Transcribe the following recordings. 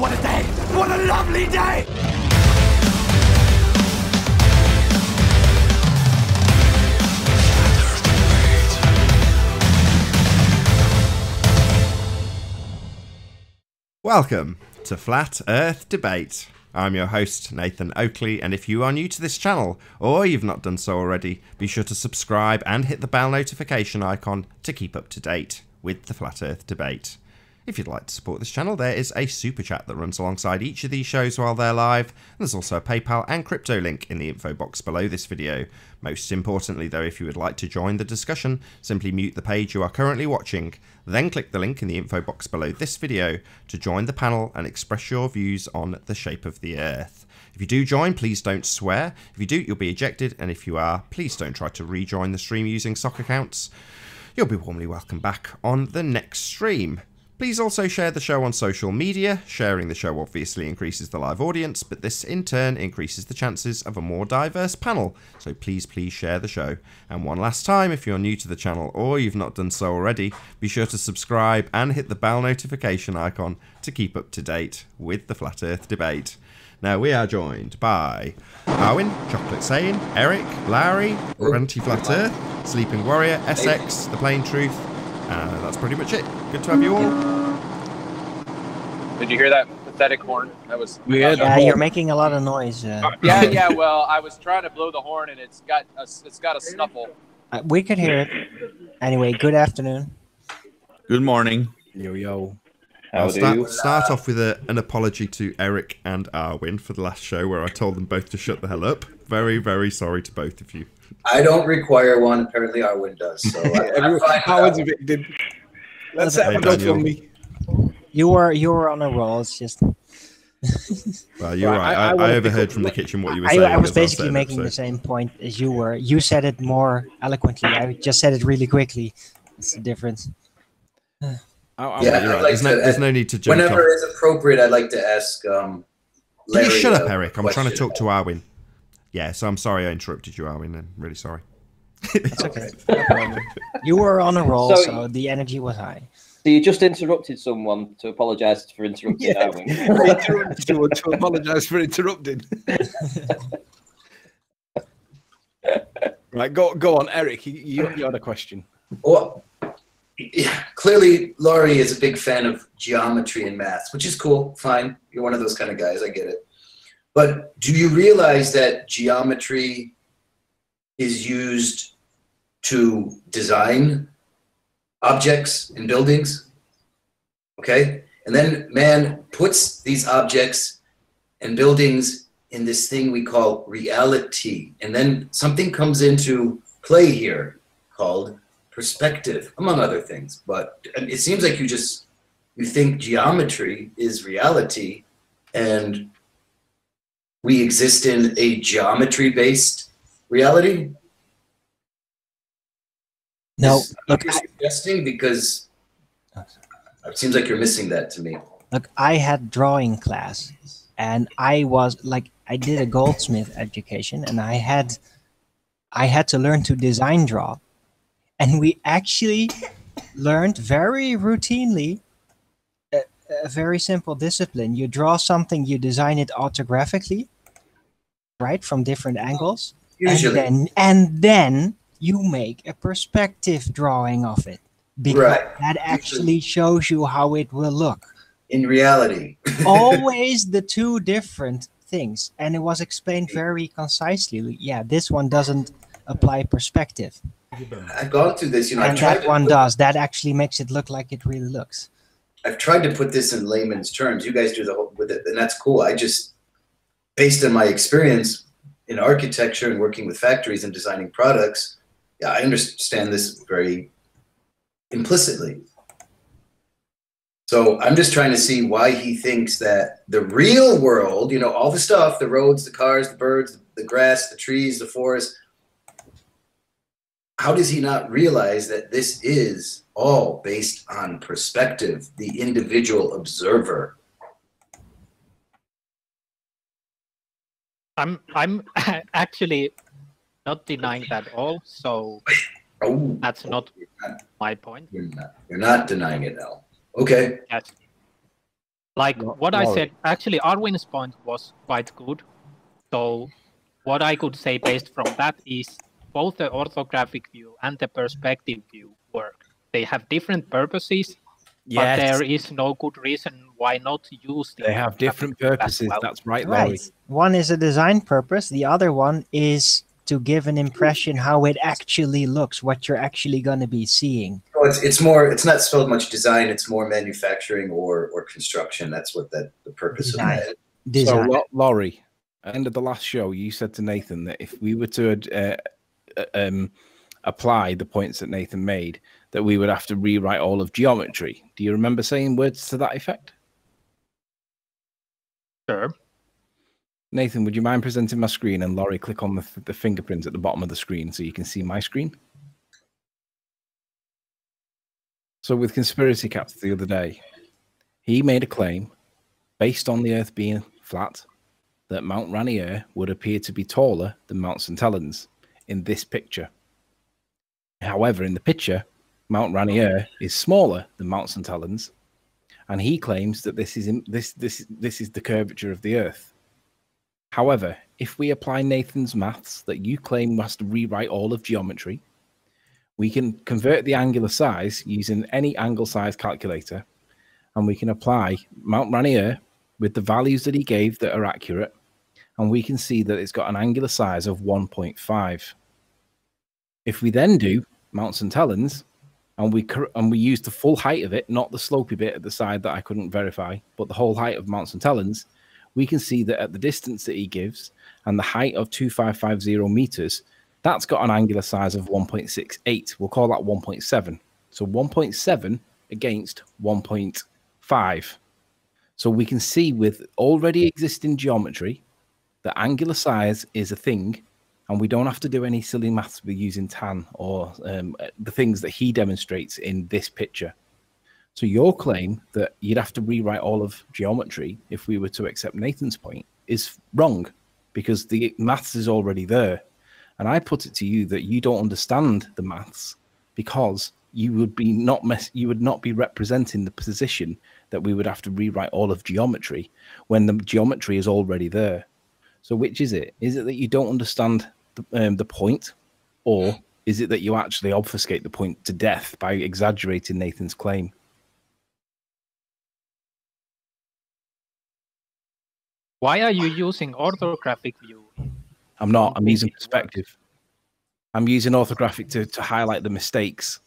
what a day! What a lovely day! Welcome to Flat Earth Debate. I'm your host, Nathan Oakley, and if you are new to this channel, or you've not done so already, be sure to subscribe and hit the bell notification icon to keep up to date with the Flat Earth Debate. If you'd like to support this channel, there is a super chat that runs alongside each of these shows while they're live, and there's also a PayPal and crypto link in the info box below this video. Most importantly though, if you would like to join the discussion, simply mute the page you are currently watching, then click the link in the info box below this video to join the panel and express your views on the shape of the Earth. If you do join, please don't swear. If you do, you'll be ejected, and if you are, please don't try to rejoin the stream using sock accounts. You'll be warmly welcome back on the next stream. Please also share the show on social media. Sharing the show obviously increases the live audience, but this in turn increases the chances of a more diverse panel. So please share the show. And one last time, if you're new to the channel or you've not done so already, be sure to subscribe and hit the bell notification icon to keep up to date with the Flat Earth Debate. Now we are joined by Arwin, Chocolate Sane, Eric, Larry, Anti-Flat Earth, Sleeping Warrior, SX, The Plain Truth. That's pretty much it. Good to have you all. Did you hear that pathetic horn? That was weird. Yeah, you're making a lot of noise. Yeah. Well, I was trying to blow the horn, and it's got a snuffle. We could hear it. Anyway, good afternoon. Good morning. Yo. I'll start off with an apology to Eric and Arwin for the last show where I told them both to shut the hell up. Very, very sorry to both of you. I don't require one. Apparently, Arwin does. So Arwin's a bit. Let's have for me. You were on a roll. It's just. Well, you're right. I overheard from the kitchen what you were saying. I was basically making the same point as you were. You said it more eloquently. I just said it really quickly. It's the difference. Yeah, you're right. There's no need to jump. Whenever it's appropriate, I'd like to ask. Can you shut up, Eric? I'm trying to talk to Arwin. Yeah, so I'm sorry I interrupted you, Arwin. I'm really sorry. It's okay. No problem. You were on a roll, so the energy was high. So you just interrupted someone to apologise for interrupting Arwin. Interrupted someone to apologise for interrupting. Right, go on, Eric. You had a question. Well, yeah, clearly, Laurie is a big fan of geometry and maths, which is cool. Fine. You're one of those kind of guys. I get it. But do you realize that geometry is used to design objects and buildings? Okay? And then man puts these objects and buildings in this thing we call reality. And then something comes into play here called perspective, among other things. But it seems like you think geometry is reality, and we exist in a geometry-based reality? No. Look, you're suggesting, because it seems like you're missing that to me. Look, I had drawing class, and I did a goldsmith education, and I had to learn to design draw. And we actually learned very routinely a very simple discipline. You draw something, you design it orthographically, right, from different angles. Usually. And then you make a perspective drawing of it. Because that actually shows you how it will look. In reality. Always the two different things. And it was explained very concisely. Yeah, this one doesn't apply perspective. I've gone through this, and that one does. That actually makes it look like it really looks. I've tried to put this in layman's terms. You guys do the whole with it, and that's cool. I just, based on my experience in architecture and working with factories and designing products, yeah, I understand this very implicitly. So I'm just trying to see why he thinks that the real world, all the stuff, the roads, the cars, the birds, the grass, the trees, the forest, how does he not realize that this is all based on perspective, the individual observer? I'm actually not denying that at all, so that's not my point. You're not denying it, Al. Okay. Yes. Like what I said, actually, Arwin's point was quite good. So what I could say based from that is both the orthographic view and the perspective view work. They have different purposes, but there is no good reason why not use the They have different purposes. well. That's right, Laurie. Right. One is a design purpose. The other one is to give an impression how it actually looks, what you're actually going to be seeing. Oh, it's more. It's not so much design. It's more manufacturing or construction. That's what the purpose of that is. Design. So, Laurie, at the end of the last show, you said to Nathan that if we were to apply the points that Nathan made, that we would have to rewrite all of geometry. Do you remember saying words to that effect? Sure. Nathan, would you mind presenting my screen, and Laurie, click on the fingerprint at the bottom of the screen so you can see my screen? So with Conspiracy Caps the other day, he made a claim based on the Earth being flat that Mount Rainier would appear to be taller than Mount St. Helens in this picture. However, in the picture, Mount Rainier is smaller than Mount St. Helens, and he claims that this is the curvature of the Earth. However, if we apply Nathan's maths that you claim has to rewrite all of geometry, we can convert the angular size using any angle size calculator, and we can apply Mount Rainier with the values that he gave that are accurate, and we can see that it's got an angular size of 1.5. If we then do Mount St. Helens, and we use the full height of it, not the slopey bit at the side that I couldn't verify, but the whole height of Mount St. Helens, we can see that at the distance that he gives and the height of 2550 meters, that's got an angular size of 1.68. We'll call that 1.7. So 1.7 against 1.5. So we can see with already existing geometry that angular size is a thing, and we don't have to do any silly maths with using tan or the things that he demonstrates in this picture. So your claim that you'd have to rewrite all of geometry if we were to accept Nathan's point is wrong, because the maths is already there. And I put it to you that you don't understand the maths because you would not be representing the position that we would have to rewrite all of geometry when the geometry is already there. So which is it? Is it that you don't understand the point, or is it that you actually obfuscate the point to death by exaggerating Nathan's claim? Why are you using orthographic view? I'm not. I'm using perspective. I'm using orthographic to highlight the mistakes.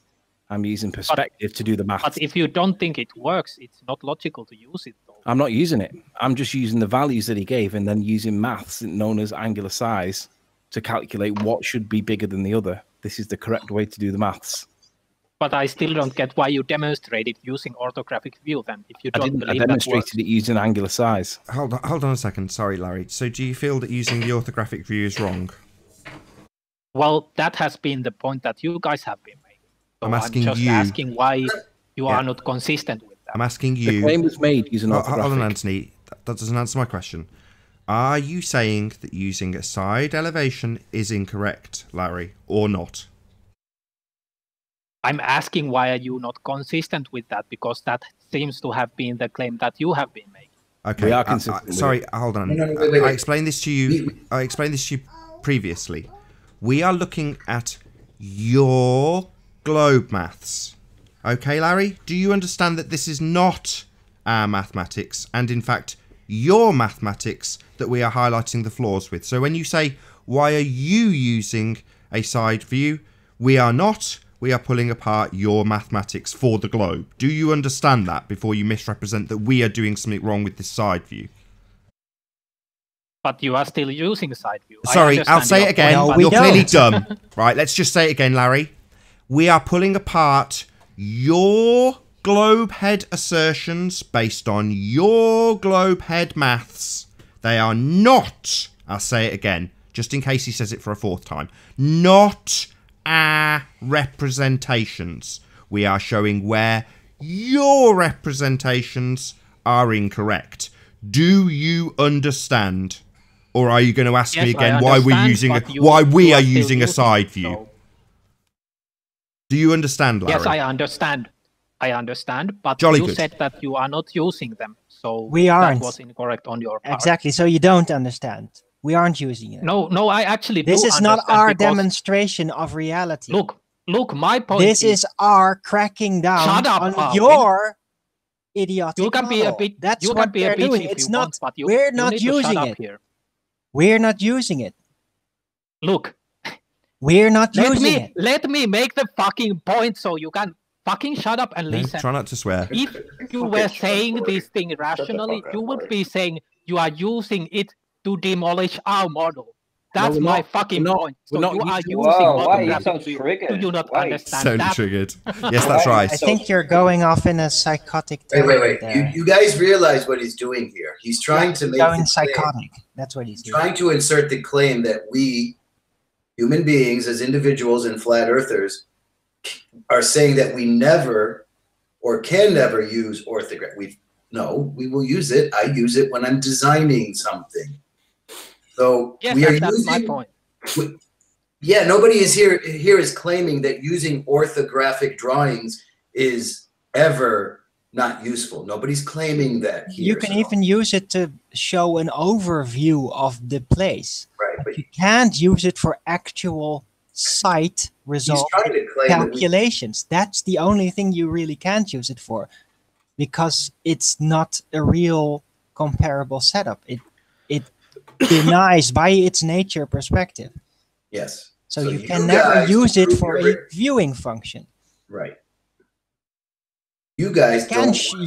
I'm using perspective to do the math. But if you don't think it works, it's not logical to use it, though. I'm not using it. I'm just using the values that he gave and then using maths known as angular size to calculate what should be bigger than the other. This is the correct way to do the maths. But I still don't get why you demonstrated using orthographic view then, if you don't believe I demonstrated it using angular size. Hold on a second. Sorry, Larry. So do you feel that using the orthographic view is wrong? Well, that has been the point that you guys have been making. So I'm asking just you. asking why you are not consistent with that. I'm asking you. The claim was made using orthographic. Hold on, Anthony. That doesn't answer my question. Are you saying that using a side elevation is incorrect, Larry, or not? I'm asking why are you not consistent with that, because that seems to have been the claim that you have been making. Okay. We are consistent. Sorry, hold on. No, wait. I explained this to you. I explained this to you previously. We are looking at your globe maths. Okay, Larry? Do you understand that this is not our mathematics, and in fact, your mathematics that we are highlighting the flaws with? So when you say, why are you using a side view? We are not. We are pulling apart your mathematics for the globe. Do you understand that before you misrepresent that we are doing something wrong with this side view? But you are still using side view. Sorry, I'll say it again. No, You're we clearly don't. dumb. Right, let's just say it again, Larry. We are pulling apart your globe head assertions based on your globe head maths. They are not, I'll say it again, just in case he says it for a fourth time, not our representations. We are showing where your representations are incorrect. Do you understand? Or are you going to ask me again why we are using a side view? So. Do you understand, Larry? Yes, I understand. I understand, but Jolly you good. said that you are not using them, so We aren't. that was incorrect on your part. Exactly. So you don't understand. We aren't using it. No, I actually This do is not understand our because, demonstration of reality. Look, my point This is our cracking down Shut up, on Arwin. your idiotic you can be a model. bit. That's you what can be they're a bitch doing. if It's you not. want, but We're you not need to shut using up it. here. We're not using it. Look, We're not using it. let me make the fucking point so you can fucking shut up and No, listen. try not to swear. If you were saying this thing rationally, you would be saying you are using it to demolish our model. That's we're my not. fucking We're not- point. we're So not you are using- using Whoa, why are you orthographic so view. triggered? Do you not Why? understand So that? triggered. Yes, that's Why? right. I think you're going off in a psychotic Wait, territory wait, wait. there. You guys realize what he's doing here. He's trying to make going the claim, psychotic. That's what he's doing. trying to insert the claim that we, human beings, as individuals and flat earthers, are saying that we never or can never use orthography. We will use it. I use it when I'm designing something. So Yes, we are that's using, my point. Yeah, nobody is here is claiming that using orthographic drawings is ever not useful. Nobody's claiming that here. You can even use it to show an overview of the place. Right, but You can't use it for actual site he's result trying to claim that we, calculations. That's the only thing you really can't use it for, because it's not a real comparable setup. It denies by its nature perspective. yes. So, So you you can never guys use it prove for your a viewing function. Right. You guys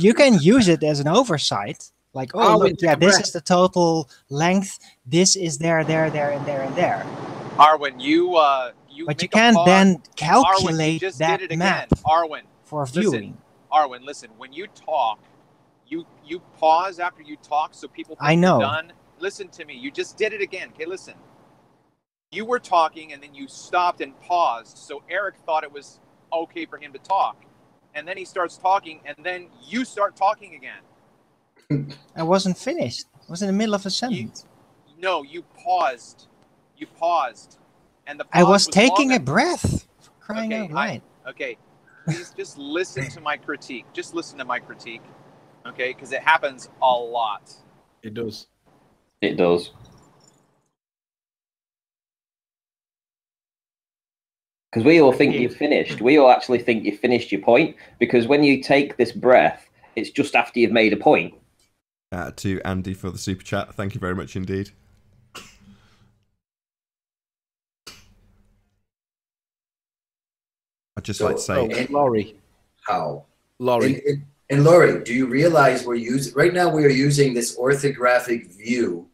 You can use it as an oversight. Like, oh, look, yeah, this is the total length. This is there, and there, and there. Arwen, you But you make a can't pause. then Arwen, you calculate just that did it map again. Arwen, for listen. viewing. Arwen, listen. When you talk, you pause after you talk so people think I know. you're done. Listen to me. You just did it again. Okay, listen. You were talking and then you stopped and paused. So Eric thought it was okay for him to talk. And then he starts talking and then you start talking again. I wasn't finished. I was in the middle of a sentence. No, you paused. You paused. And the pause I was taking long a breath. For crying out loud. Okay, please just listen to my critique. Just listen to my critique, okay? Because it happens a lot. It does. It does. Because we all think you've finished. We all actually think you've finished your point. Because when you take this breath, it's just after you've made a point. To Andy for the super chat. Thank you very much indeed. I'd just like to say, Laurie. How? Laurie. And Laurie, do you realize we're using right now? We are using this orthographic view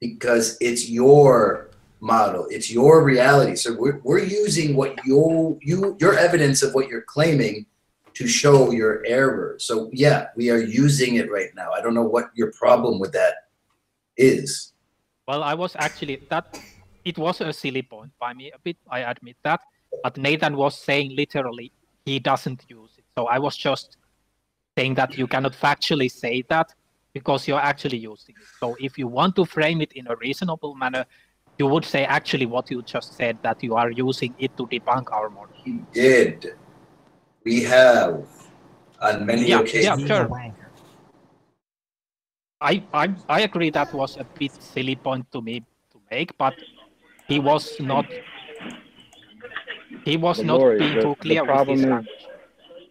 because it's your model, it's your reality. So we're using what your evidence of what you're claiming to show your error. So yeah, we are using it right now. I don't know what your problem with that is. Well, I was actually it was a silly point by me a bit. I admit that, but Nathan was saying literally he doesn't use it. So I was just saying that you cannot factually say that because you're actually using it. So if you want to frame it in a reasonable manner, you would say actually what you just said, that you are using it to debunk our model. We did. We have on many occasions. Yeah, sure. I agree that was a bit silly point to me to make, but he was not Laurie, being too clear with his language.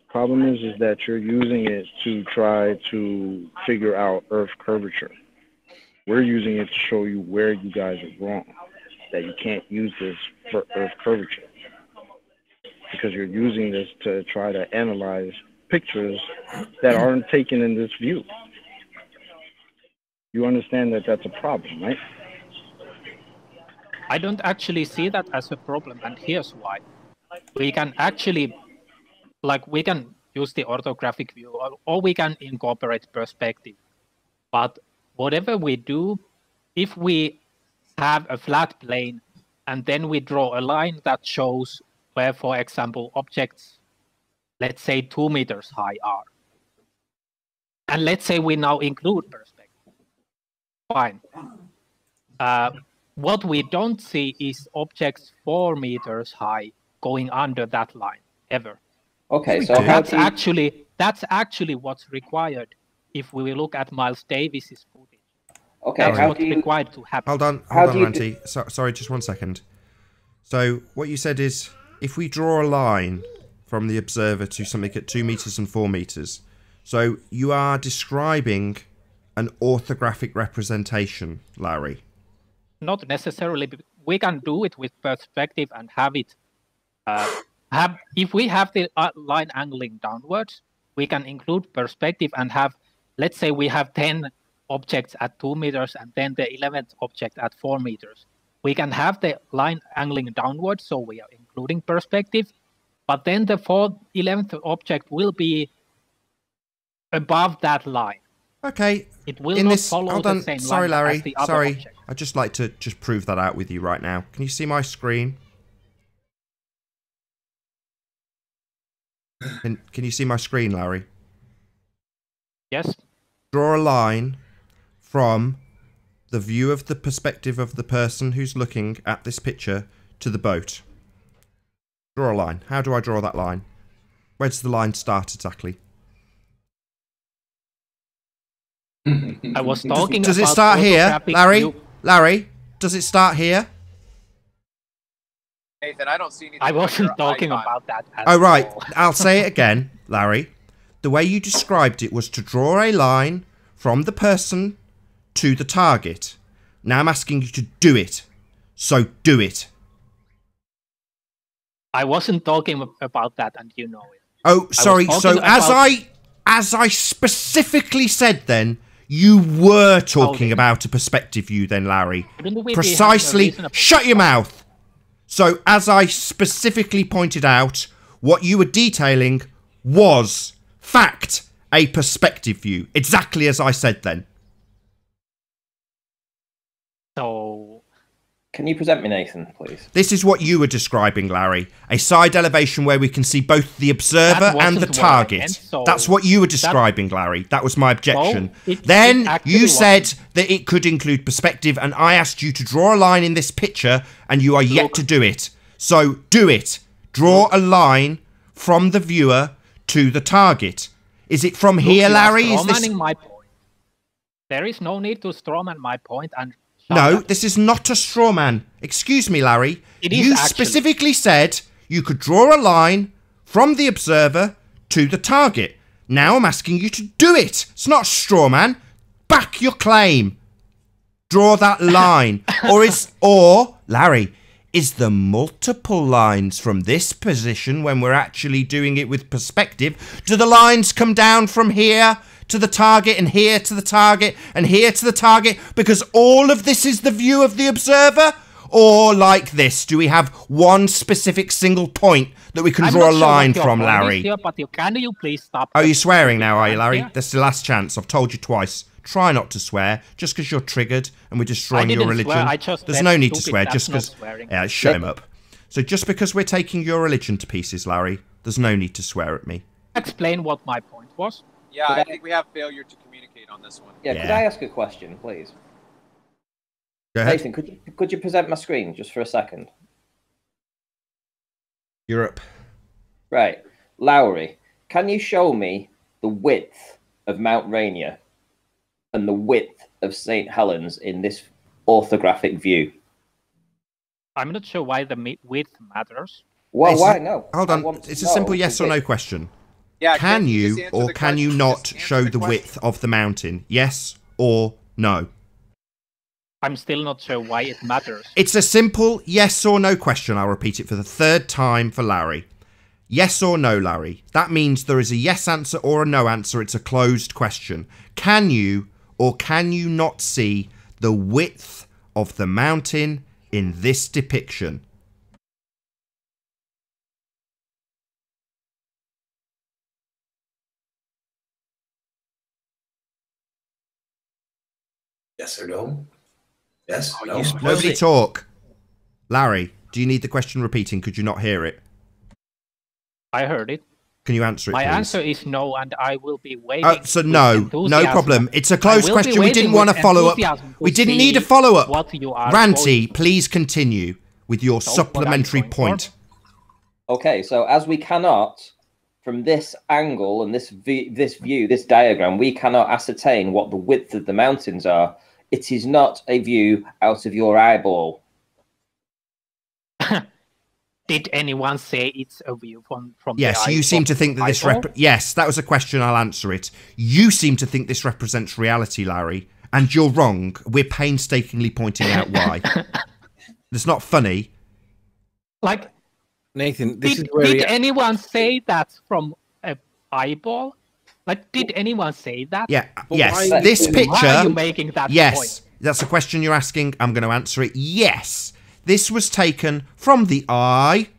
Problem is that you're using it to try to figure out Earth curvature. We're using it to show you where you guys are wrong, that you can't use this for Earth curvature, because you're using this to try to analyze pictures that aren't taken in this view. You understand that that's a problem, right? I don't actually see that as a problem, and here's why. We can actually, we can use the orthographic view, or we can incorporate perspective. But whatever we do, if we have a flat plane and then we draw a line that shows where, for example, objects, let's say 2 meters high are, and let's say we now include perspective, fine. What we don't see is objects 4 meters high going under that line, ever. Okay, We so do. how That's do you... actually what's required if we look at Miles Davis's footage. Okay, That's how what's do you... required to happen. Hold on, How hold do on, you Ranty. Sorry, just 1 second. So what you said is, if we draw a line from the observer to something at 2 meters and 4 meters, so you are describing an orthographic representation, Larry. Not necessarily. We can do it with perspective and have it. If we have the line angling downwards, we can include perspective and have, let's say we have 10 objects at 2 meters and then the 11th object at 4 meters. We can have the line angling downwards, so we are including perspective, but then the 11th object will be above that line. Okay. It will not follow hold the on. same Sorry, line Larry. as the other Sorry. object. I'd just like to just prove that out with you right now. Can you see my screen? Can you see my screen, Larry? Yes. Draw a line from the view of the perspective of the person who's looking at this picture to the boat. Draw a line. How do I draw that line? Where does the line start exactly? I was talking Does it about start here, orthographic Larry? view. Larry, does it start here? Nathan, I don't see anything. I on wasn't your talking icon. about that at Oh, right. all. I'll say it again, Larry. The way you described it was to draw a line from the person to the target. Now I'm asking you to do it. So do it. I wasn't talking about that, and you know it. Oh, sorry. talking So about- as I specifically said then, you were talking about a perspective view then, Larry. Wouldn't we be having a Precisely. reasonable- Shut your mouth. So as I specifically pointed out, what you were detailing was, fact, a perspective view. Exactly as I said then. So Can you present me, Nathan, please? This is what you were describing, Larry. A side elevation where we can see both the observer That and the wasn't what I target. meant, so That's what you were describing, Larry. That was my objection. it Then actually you wasn't. said that it could include perspective, and I asked you to draw a line in this picture, and you are yet Look. to do it. So do it. Draw a line from the viewer to the target. Is it from here, you are Larry? Is this... strawmanning my point. There is no need to strawman my point and shut No, up. this is not a straw man. Excuse me, Larry. It is you actually. specifically said you could draw a line from the observer to the target. Now I'm asking you to do it. It's not straw man. Back your claim. Draw that line. Or Larry, is there multiple lines from this position when we're actually doing it with perspective? Do the lines come down from here to the target and here to the target and here to the target because all of this is the view of the observer? Or like this, do we have one specific single point that we can I'm draw not a sure line what your from, point is Larry? here, but can you please stop? Oh, you're swearing now, are you, Larry? Yeah. That's the last chance. I've told you twice. Try not to swear, just because you're triggered and we're destroying your didn't religion. swear, I just There's said no need to stupid, swear, that's just not because... swearing. Yeah, shut him up. So just because we're taking your religion to pieces, Larry, there's no need to swear at me. Explain what my point was. Yeah, I think we have failure to communicate on this one. Yeah, could Yeah. I ask a question, please? Go ahead. Nathan, could you present my screen just for a second? Europe. Right. Lowry, can you show me the width of Mount Rainier and the width of St. Helens in this orthographic view? I'm not sure why the width matters. Well, It's- why no? Hold I on, want to it's a know simple the yes or no width. question. Yeah, Can just you answer or the can you question? not Just answer show the question. width of the mountain? Yes or no? I'm still not sure why it matters. It's a simple yes or no question. I'll repeat it for the third time for Larry. Yes or no, Larry. That means there is a yes answer or a no answer. It's a closed question. Can you or can you not see the width of the mountain in this depiction? Yes or no? Yes? Oh, No? you Nobody talk. Larry, do you need the question repeating? Could you not hear it? I heard it. Can you answer it, My please? answer is no, and I will be waiting. Oh, so with no enthusiasm. problem. It's a I closed will be question. We didn't waiting want to with follow up. enthusiasm to We didn't see need a follow up. What you are Ranty, going- please continue with your So, what are you supplementary going for? point. Okay, so as we cannot from this angle and this view, this diagram, we cannot ascertain what the width of the mountains are. It is not a view out of your eyeball. Did anyone say it's a view from yes, the you seem to think that this yes, that was a question. I'll answer it. You seem to think this represents reality, Larry, and you're wrong. We're painstakingly pointing out why. It's not funny. Like, Nathan, this is did anyone say that from an eyeball? Like, did anyone say that? Yeah. But yes. why- This picture. Why are you making that yes. point? That's a question you're asking. I'm going to answer it. Yes. This was taken from the eye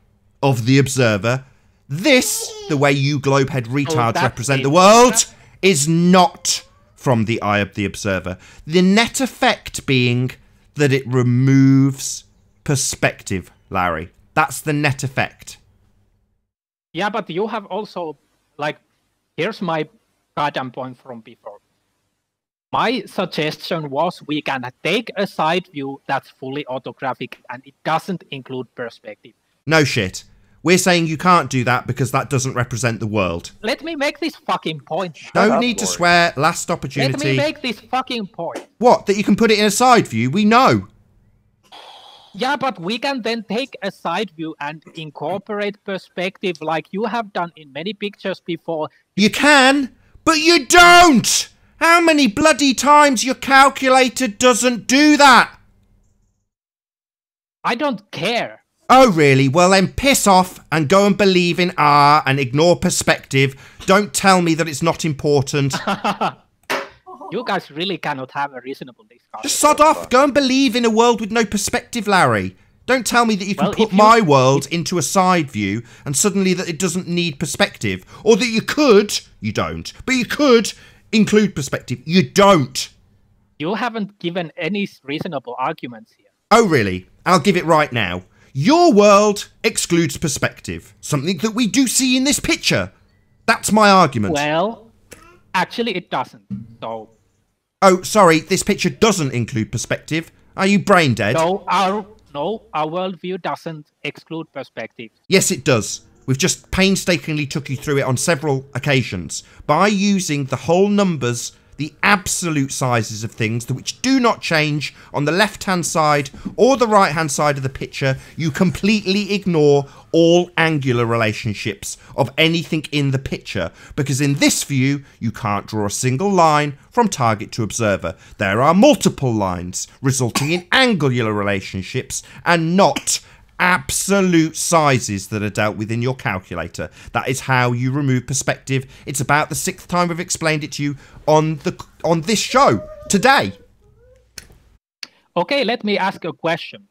of the observer. This, the way you globehead retards represent the world, is not from the eye of the observer. The net effect being that it removes perspective, Larry. That's the net effect. Yeah, but you have also, like, here's my goddamn point from before. My suggestion was we can take a side view that's fully orthographic and it doesn't include perspective. No shit. We're saying you can't do that because that doesn't represent the world. Let me make this fucking point. Don't need to swear. Last opportunity. Let me make this fucking point. What? That you can put it in a side view? We know. Yeah, but we can then take a side view and incorporate perspective like you have done in many pictures before. You can, but you don't! How many bloody times your calculator doesn't do that? I don't care. Oh, really? Well, then piss off and go and believe in R and ignore perspective. Don't tell me that it's not important. You guys really cannot have a reasonable discussion. Just sod off. Go and believe in a world with no perspective, Larry. Don't tell me that you can put my world into a side view and suddenly that it doesn't need perspective. Or that you could. You don't. But you could include perspective. You don't. You haven't given any reasonable arguments here. Oh, really? I'll give it right now. Your world excludes perspective. Something that we do see in this picture. That's my argument. Well, actually it doesn't. So... Oh, sorry, this picture doesn't include perspective. Are you brain dead? No, our worldview doesn't exclude perspective. Yes, it does. We've just painstakingly took you through it on several occasions. By using the whole numbers, the absolute sizes of things, which do not change on the left-hand side or the right-hand side of the picture, you completely ignore all angular relationships of anything in the picture. Because in this view, you can't draw a single line from target to observer. There are multiple lines, resulting in angular relationships and not absolute sizes that are dealt with in your calculator. That is how you remove perspective. It's about the 6th time we've explained it to you on this show today. Okay, let me ask a question.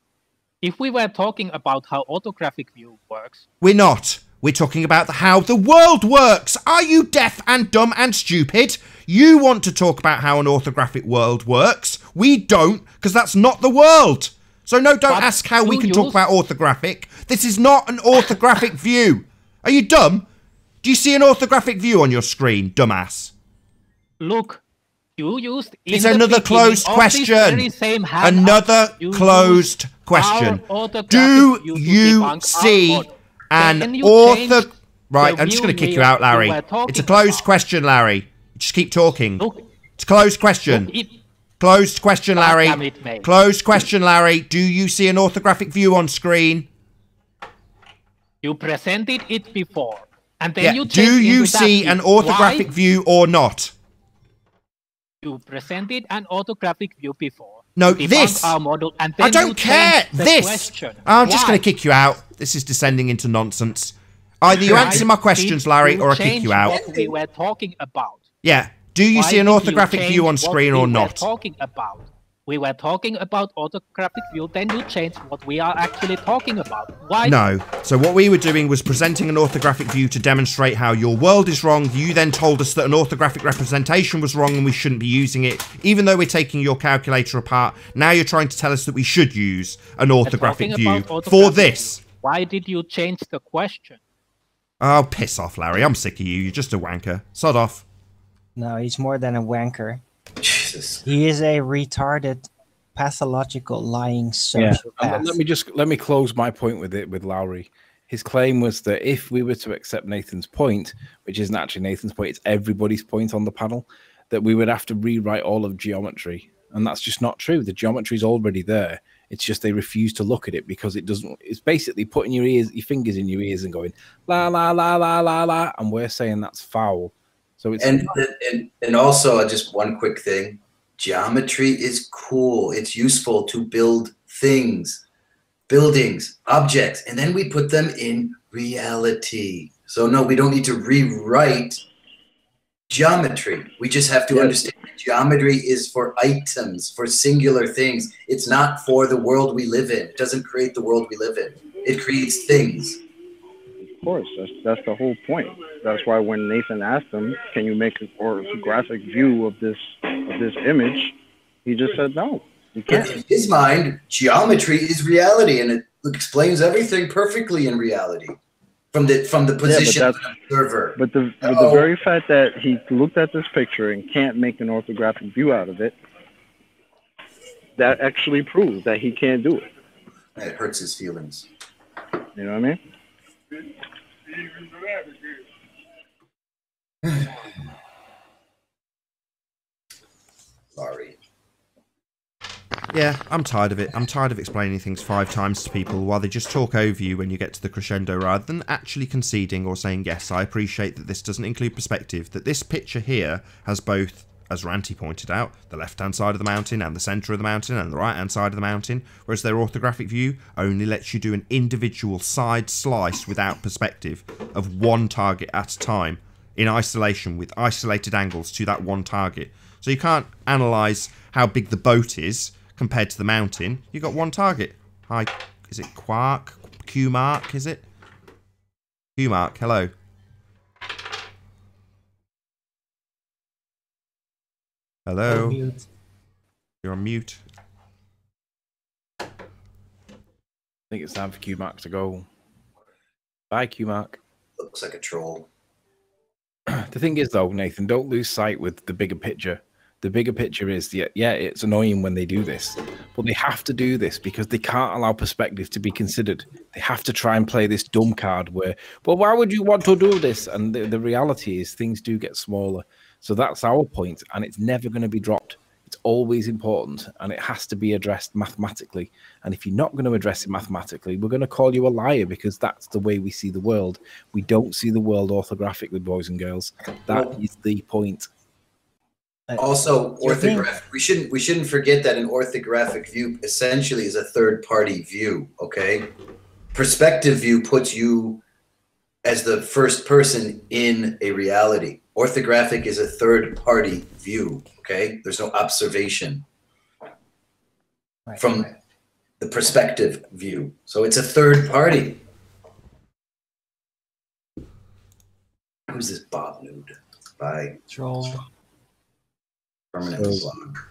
If we were talking about how orthographic view works... We're not. We're talking about how the world works. Are you deaf and dumb and stupid? You want to talk about how an orthographic world works. We don't, because that's not the world. So no, don't ask how we can talk about orthographic. This is not an orthographic view. Are you dumb? Do you see an orthographic view on your screen, dumbass? Look, you used... It's another closed question. Another closed question. Do you see an author... Right, I'm just going to kick you out, Larry. It's a closed question, Larry. Just keep talking. It's a closed question. Closed question, Larry. Closed question, Larry. Do you see an orthographic view on screen? You presented it before. And then you do you see an orthographic view or not? You presented an orthographic view before. No, this. Our model, and then I don't care. This. Question. I'm just going to kick you out. This is descending into nonsense. Either you answer my questions, Larry, or I kick you out. What we were talking about. Yeah. Do you see an orthographic view on screen or not? We were talking about orthographic view, then you changed what we are actually talking about. Why? No. So what we were doing was presenting an orthographic view to demonstrate how your world is wrong. You then told us that an orthographic representation was wrong and we shouldn't be using it. Even though we're taking your calculator apart, now you're trying to tell us that we should use an orthographic view for this. Why did you change the question? Oh, piss off, Larry. I'm sick of you. You're just a wanker. Sod off. No, he's more than a wanker. Jesus. He is a retarded, pathological, lying sociopath. Let me close my point with Lowry. His claim was that if we were to accept Nathan's point, which isn't actually Nathan's point, it's everybody's point on the panel, that we would have to rewrite all of geometry. And that's just not true. The geometry is already there. It's just they refuse to look at it because it doesn't. It's basically putting your fingers in your ears and going la la la la la la, and we're saying that's foul. So it's and also just one quick thing: geometry is cool. It's useful to build things, buildings, objects, and then we put them in reality. So no, we don't need to rewrite geometry. We just have to understand that geometry is for items, for singular things. It's not for the world we live in. It doesn't create the world we live in. It creates things. Of course, that's the whole point. That's why when Nathan asked him, "Can you make an orthographic view of this image?" he just said, "No, you can't." In his mind, geometry is reality, and it explains everything perfectly in reality. From the position of an observer. But the very fact that he looked at this picture and can't make an orthographic view out of it, that actually proves that he can't do it. It hurts his feelings. You know what I mean? Sorry. Yeah, I'm tired of it. I'm tired of explaining things 5 times to people while they just talk over you when you get to the crescendo rather than actually conceding or saying, yes, I appreciate that this doesn't include perspective, that this picture here has both, as Ranty pointed out, the left-hand side of the mountain and the centre of the mountain and the right-hand side of the mountain, whereas their orthographic view only lets you do an individual side slice without perspective of one target at a time in isolation with isolated angles to that one target. So you can't analyse how big the boat is compared to the mountain. You got one target. Hi, is it Quark? Q-Mark, is it? Q-Mark, hello. Hello. You're on mute. I think it's time for Q-Mark to go. Bye, Q-Mark. Looks like a troll. The thing is, though, Nathan, don't lose sight with the bigger picture. The bigger picture is, yeah, it's annoying when they do this, but they have to do this because they can't allow perspective to be considered. They have to try and play this dumb card where, well, why would you want to do this? And the reality is things do get smaller. So that's our point, and it's never going to be dropped. It's always important, and it has to be addressed mathematically. And if you're not going to address it mathematically, we're going to call you a liar because that's the way we see the world. We don't see the world orthographically, boys and girls. That is the point. Also, orthographic. We shouldn't forget that an orthographic view essentially is a third-party view. Okay, perspective view puts you as the first person in a reality. Orthographic is a third-party view. Okay, there's no observation from the perspective view, so it's a third party. Who's this Bob Nude? Bye. Troll. Permanent block.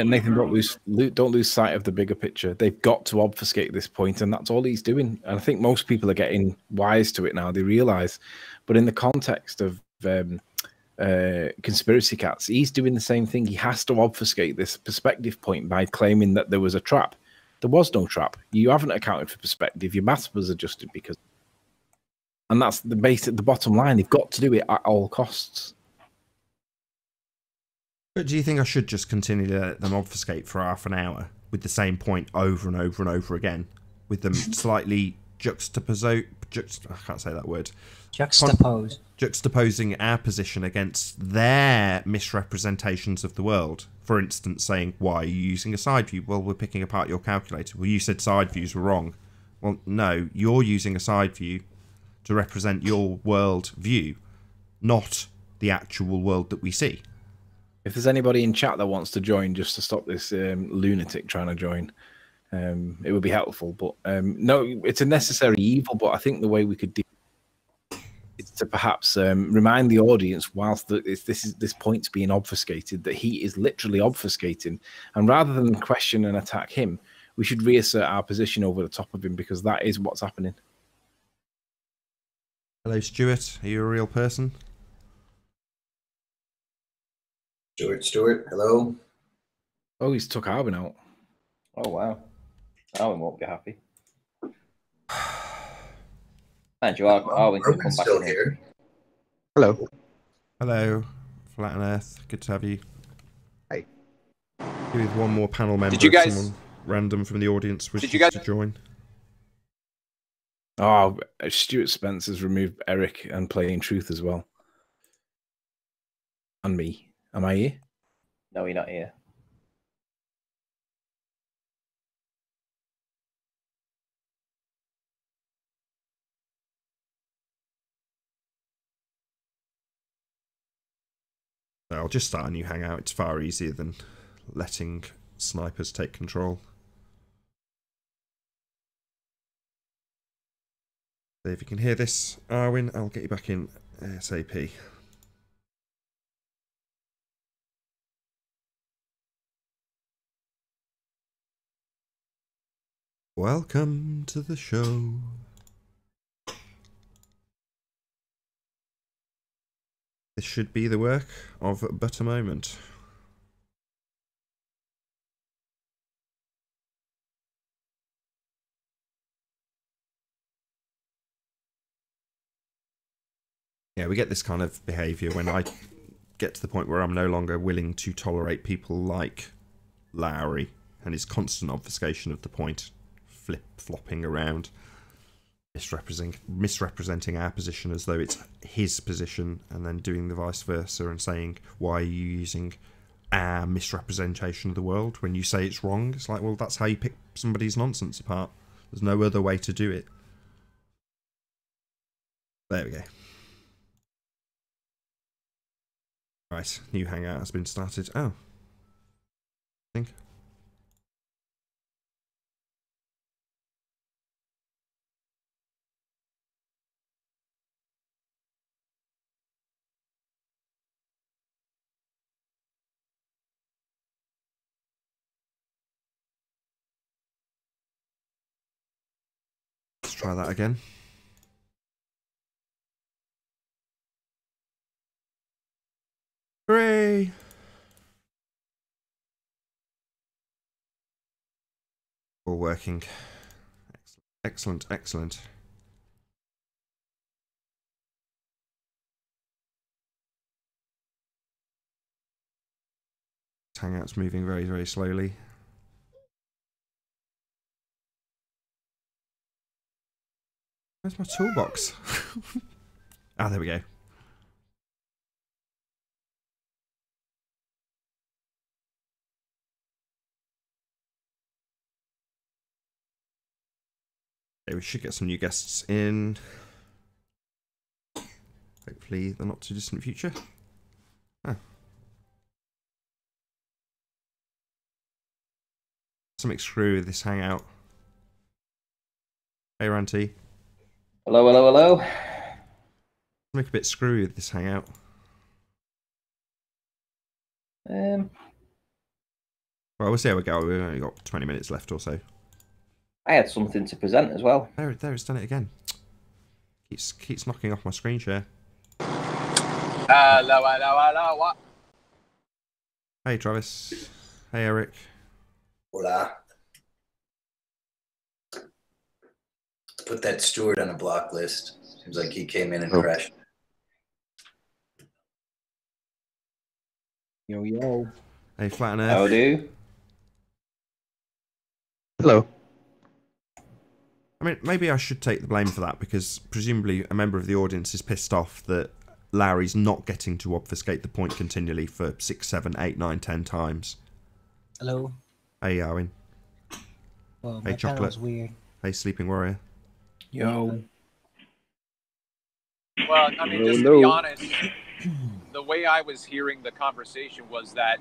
Nathan, don't lose sight of the bigger picture. They've got to obfuscate this point, and that's all he's doing. And I think most people are getting wise to it now. They realise, but in the context of conspiracy cats, he's doing the same thing. He has to obfuscate this perspective point by claiming that there was a trap. There was no trap. You haven't accounted for perspective. Your maths was adjusted because, and that's the bottom line. They've got to do it at all costs. But do you think I should just continue to let them obfuscate for half an hour with the same point over and over and over again, with them slightly juxtaposing our position against their misrepresentations of the world? For instance, saying, why are you using a side view? Well, we're picking apart your calculator. Well, you said side views were wrong. Well, no, you're using a side view to represent your world view, not the actual world that we see. If there's anybody in chat that wants to join just to stop this lunatic trying to join, it would be helpful. But no, it's a necessary evil, but I think the way we could deal is to perhaps remind the audience, whilst this point's being obfuscated, that he is literally obfuscating. And rather than question and attack him, we should reassert our position over the top of him, because that is what's happening. Hello, Stuart. Are you a real person? Stuart, hello. Oh, he's took Arvin out. Oh, wow. Arvin won't be happy. And you are we can come Urban's back still in. here. Hello. Hello, Flat and Earth. Good to have you. Hey. With one more panel member, Did you guys- someone random from the audience wishes Did you guys- to join. Oh, Stuart Spencer's removed Eric and Playing Truth as well. And me. Am I here? No, you're not here. I'll just start a new hangout. It's far easier than letting snipers take control. So if you can hear this, Arwin, I'll get you back in ASAP. Welcome to the show. This should be the work of but a moment. Yeah, we get this kind of behaviour when I get to the point where I'm no longer willing to tolerate people like Lowry and his constant obfuscation of the point, flip-flopping around, misrepresenting our position as though it's his position, and then doing the vice versa and saying, why are you using our misrepresentation of the world when you say it's wrong? It's like, well, that's how you pick somebody's nonsense apart. There's no other way to do it. There we go. Right, new hangout has been started. Oh. I think. Let's try that again. Hooray! All working. Excellent, excellent. Hangout's moving very, very slowly. Where's my toolbox? Ah, there we go. Okay, we should get some new guests in. Hopefully the not too distant future. Ah. Something screwy with this hangout. Hey Ranty. Hello, hello, hello. Something a bit screwy with this hangout. Um, Well, we'll see how we go. We've only got 20 minutes left or so. I had something to present as well. There, it's done it again. Keeps knocking off my screen share. Hello, hello, hello. What? Hey Travis. Hey Eric. Hola. Put that Stewart on a block list. Seems like he came in and crashed. Yo, yo. Hey Flat and Earth. How do? Hello. I mean, maybe I should take the blame for that, because presumably a member of the audience is pissed off that Larry's not getting to obfuscate the point continually for 6, 7, 8, 9, 10 times. Hello. Hey Arwin. Well, Hey my Chocolate. panel's weird. Hey Sleeping Warrior. Yo. Well, I mean, just to be honest, the way I was hearing the conversation was that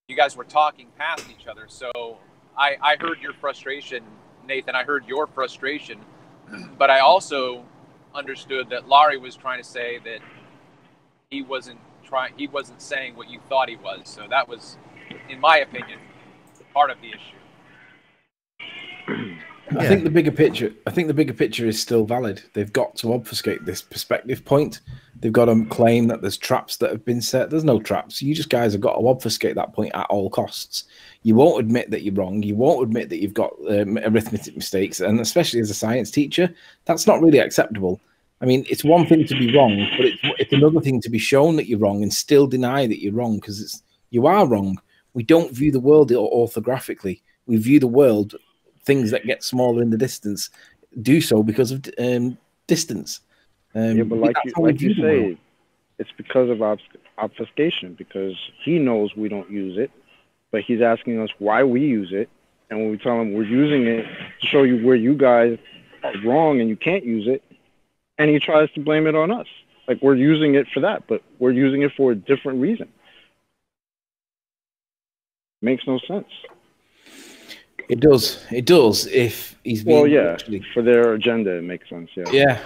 you guys were talking past each other. So I heard your frustration, Nathan. I heard your frustration, but I also understood that Laurie was trying to say that he wasn't saying what you thought he was. So that was, in my opinion, part of the issue. I think the bigger picture. I think the bigger picture is still valid. They've got to obfuscate this perspective point. They've got to claim that there's traps that have been set. There's no traps. You just guys have got to obfuscate that point at all costs. You won't admit that you're wrong. You won't admit that you've got arithmetic mistakes, and especially as a science teacher, that's not really acceptable. I mean, it's one thing to be wrong, but it's another thing to be shown that you're wrong and still deny that you're wrong, because you are wrong. We don't view the world orthographically. We view the world, things that get smaller in the distance, do so because of distance. Yeah, but like you say, it's because of obfuscation, because he knows we don't use it, but he's asking us why we use it. And when we tell him we're using it to show you where you guys are wrong and you can't use it, and he tries to blame it on us. Like, we're using it for that, but we're using it for a different reason. Makes no sense. It does. It does. If he's being for their agenda, it makes sense. Yeah. Yeah.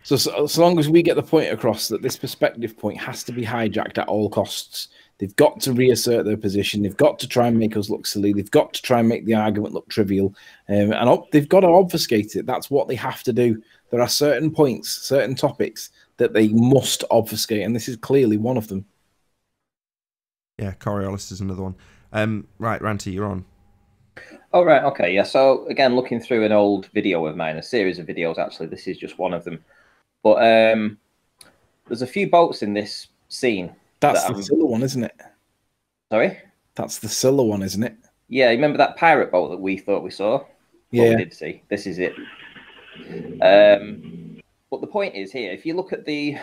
So long as we get the point across that this perspective point has to be hijacked at all costs, they've got to reassert their position. They've got to try and make us look silly. They've got to try and make the argument look trivial, and they've got to obfuscate it. That's what they have to do. There are certain points, certain topics that they must obfuscate, and this is clearly one of them. Yeah, Coriolis is another one. Right, Ranty, you're on. Oh, right, okay, yeah. So, again, looking through an old video of mine, a series of videos, actually, this is just one of them. But there's a few boats in this scene. That's the Scylla one, isn't it? Sorry? That's the Scylla one, isn't it? Yeah, you remember that pirate boat that we thought we saw? Yeah. We did see. This is it. But the point is here, if you look at the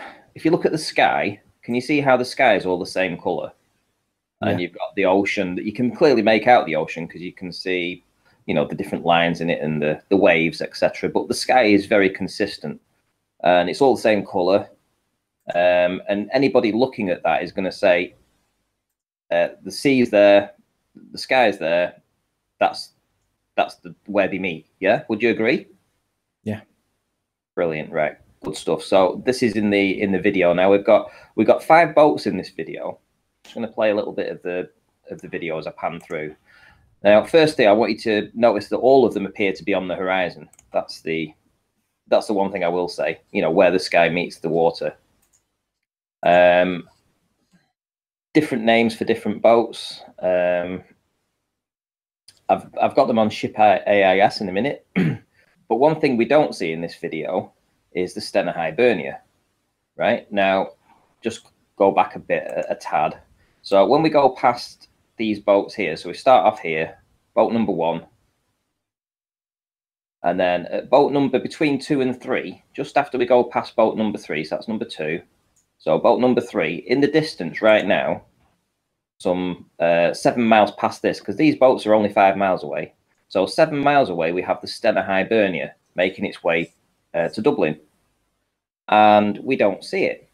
sky, can you see how the sky is all the same colour? And you've got the ocean that you can clearly make out the ocean because you can see, you know, the different lines in it and the waves, etc. But the sky is very consistent and it's all the same colour. And anybody looking at that is going to say, the sea is there, the sky is there. That's where they meet. Yeah, would you agree? Yeah. Brilliant. Right. Good stuff. So this is in the video now. We've got 5 boats in this video. I'm going to play a little bit of the video as I pan through. Now, firstly, I want you to notice that all of them appear to be on the horizon. That's the one thing I will say. You know, where the sky meets the water. Different names for different boats. I've got them on ship AIS in a minute. But one thing we don't see in this video is the Stena Hibernia. Right now, just go back a tad. So when we go past these boats here, so we start off here, boat number 1, and then at boat number between 2 and 3, just after we go past boat number 3, so that's number 2. So boat number 3, in the distance right now, some 7 miles past this, because these boats are only 5 miles away. So 7 miles away, we have the Stena Hibernia making its way to Dublin, and we don't see it.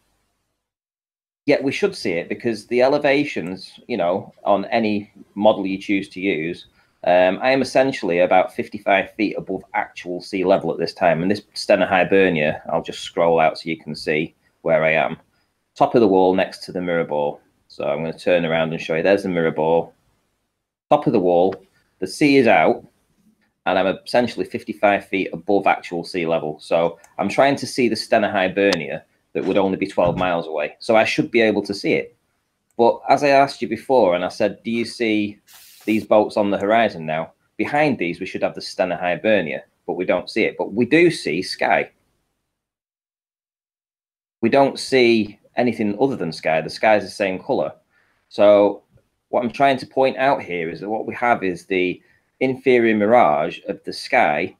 Yet we should see it because the elevations, you know, on any model you choose to use, I am essentially about 55 feet above actual sea level at this time. And this Stena Hibernia, I'll just scroll out so you can see where I am. Top of the wall next to the mirror ball. So I'm going to turn around and show you. There's the mirror ball. Top of the wall. The sea is out. And I'm essentially 55 feet above actual sea level. So I'm trying to see the Stena Hibernia that would only be 12 miles away. So I should be able to see it. But as I asked you before, and I said, do you see these boats on the horizon now? Behind these, we should have the Stena Hibernia, but we don't see it. But we do see sky. We don't see anything other than sky. The sky is the same color. So what I'm trying to point out here is that what we have is the inferior mirage of the sky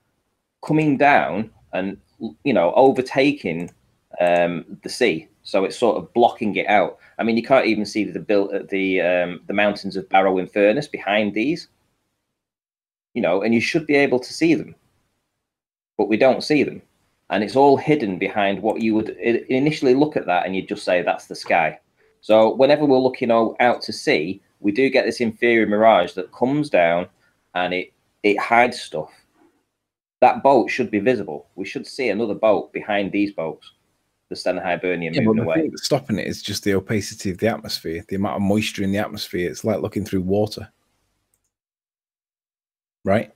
coming down and, you know, overtaking the sea, so it's sort of blocking it out. I mean, you can't even see the mountains of Barrow in Furness behind these, you know, and you should be able to see them, but we don't see them, and it's all hidden behind what you would initially look at that and you'd just say that's the sky. So whenever we're looking out to sea, we do get this inferior mirage that comes down and it hides stuff. That boat should be visible. We should see another boat behind these boats. The Stena Hibernia moving away. The thing that's stopping it is just the opacity of the atmosphere, the amount of moisture in the atmosphere. It's like looking through water. Right?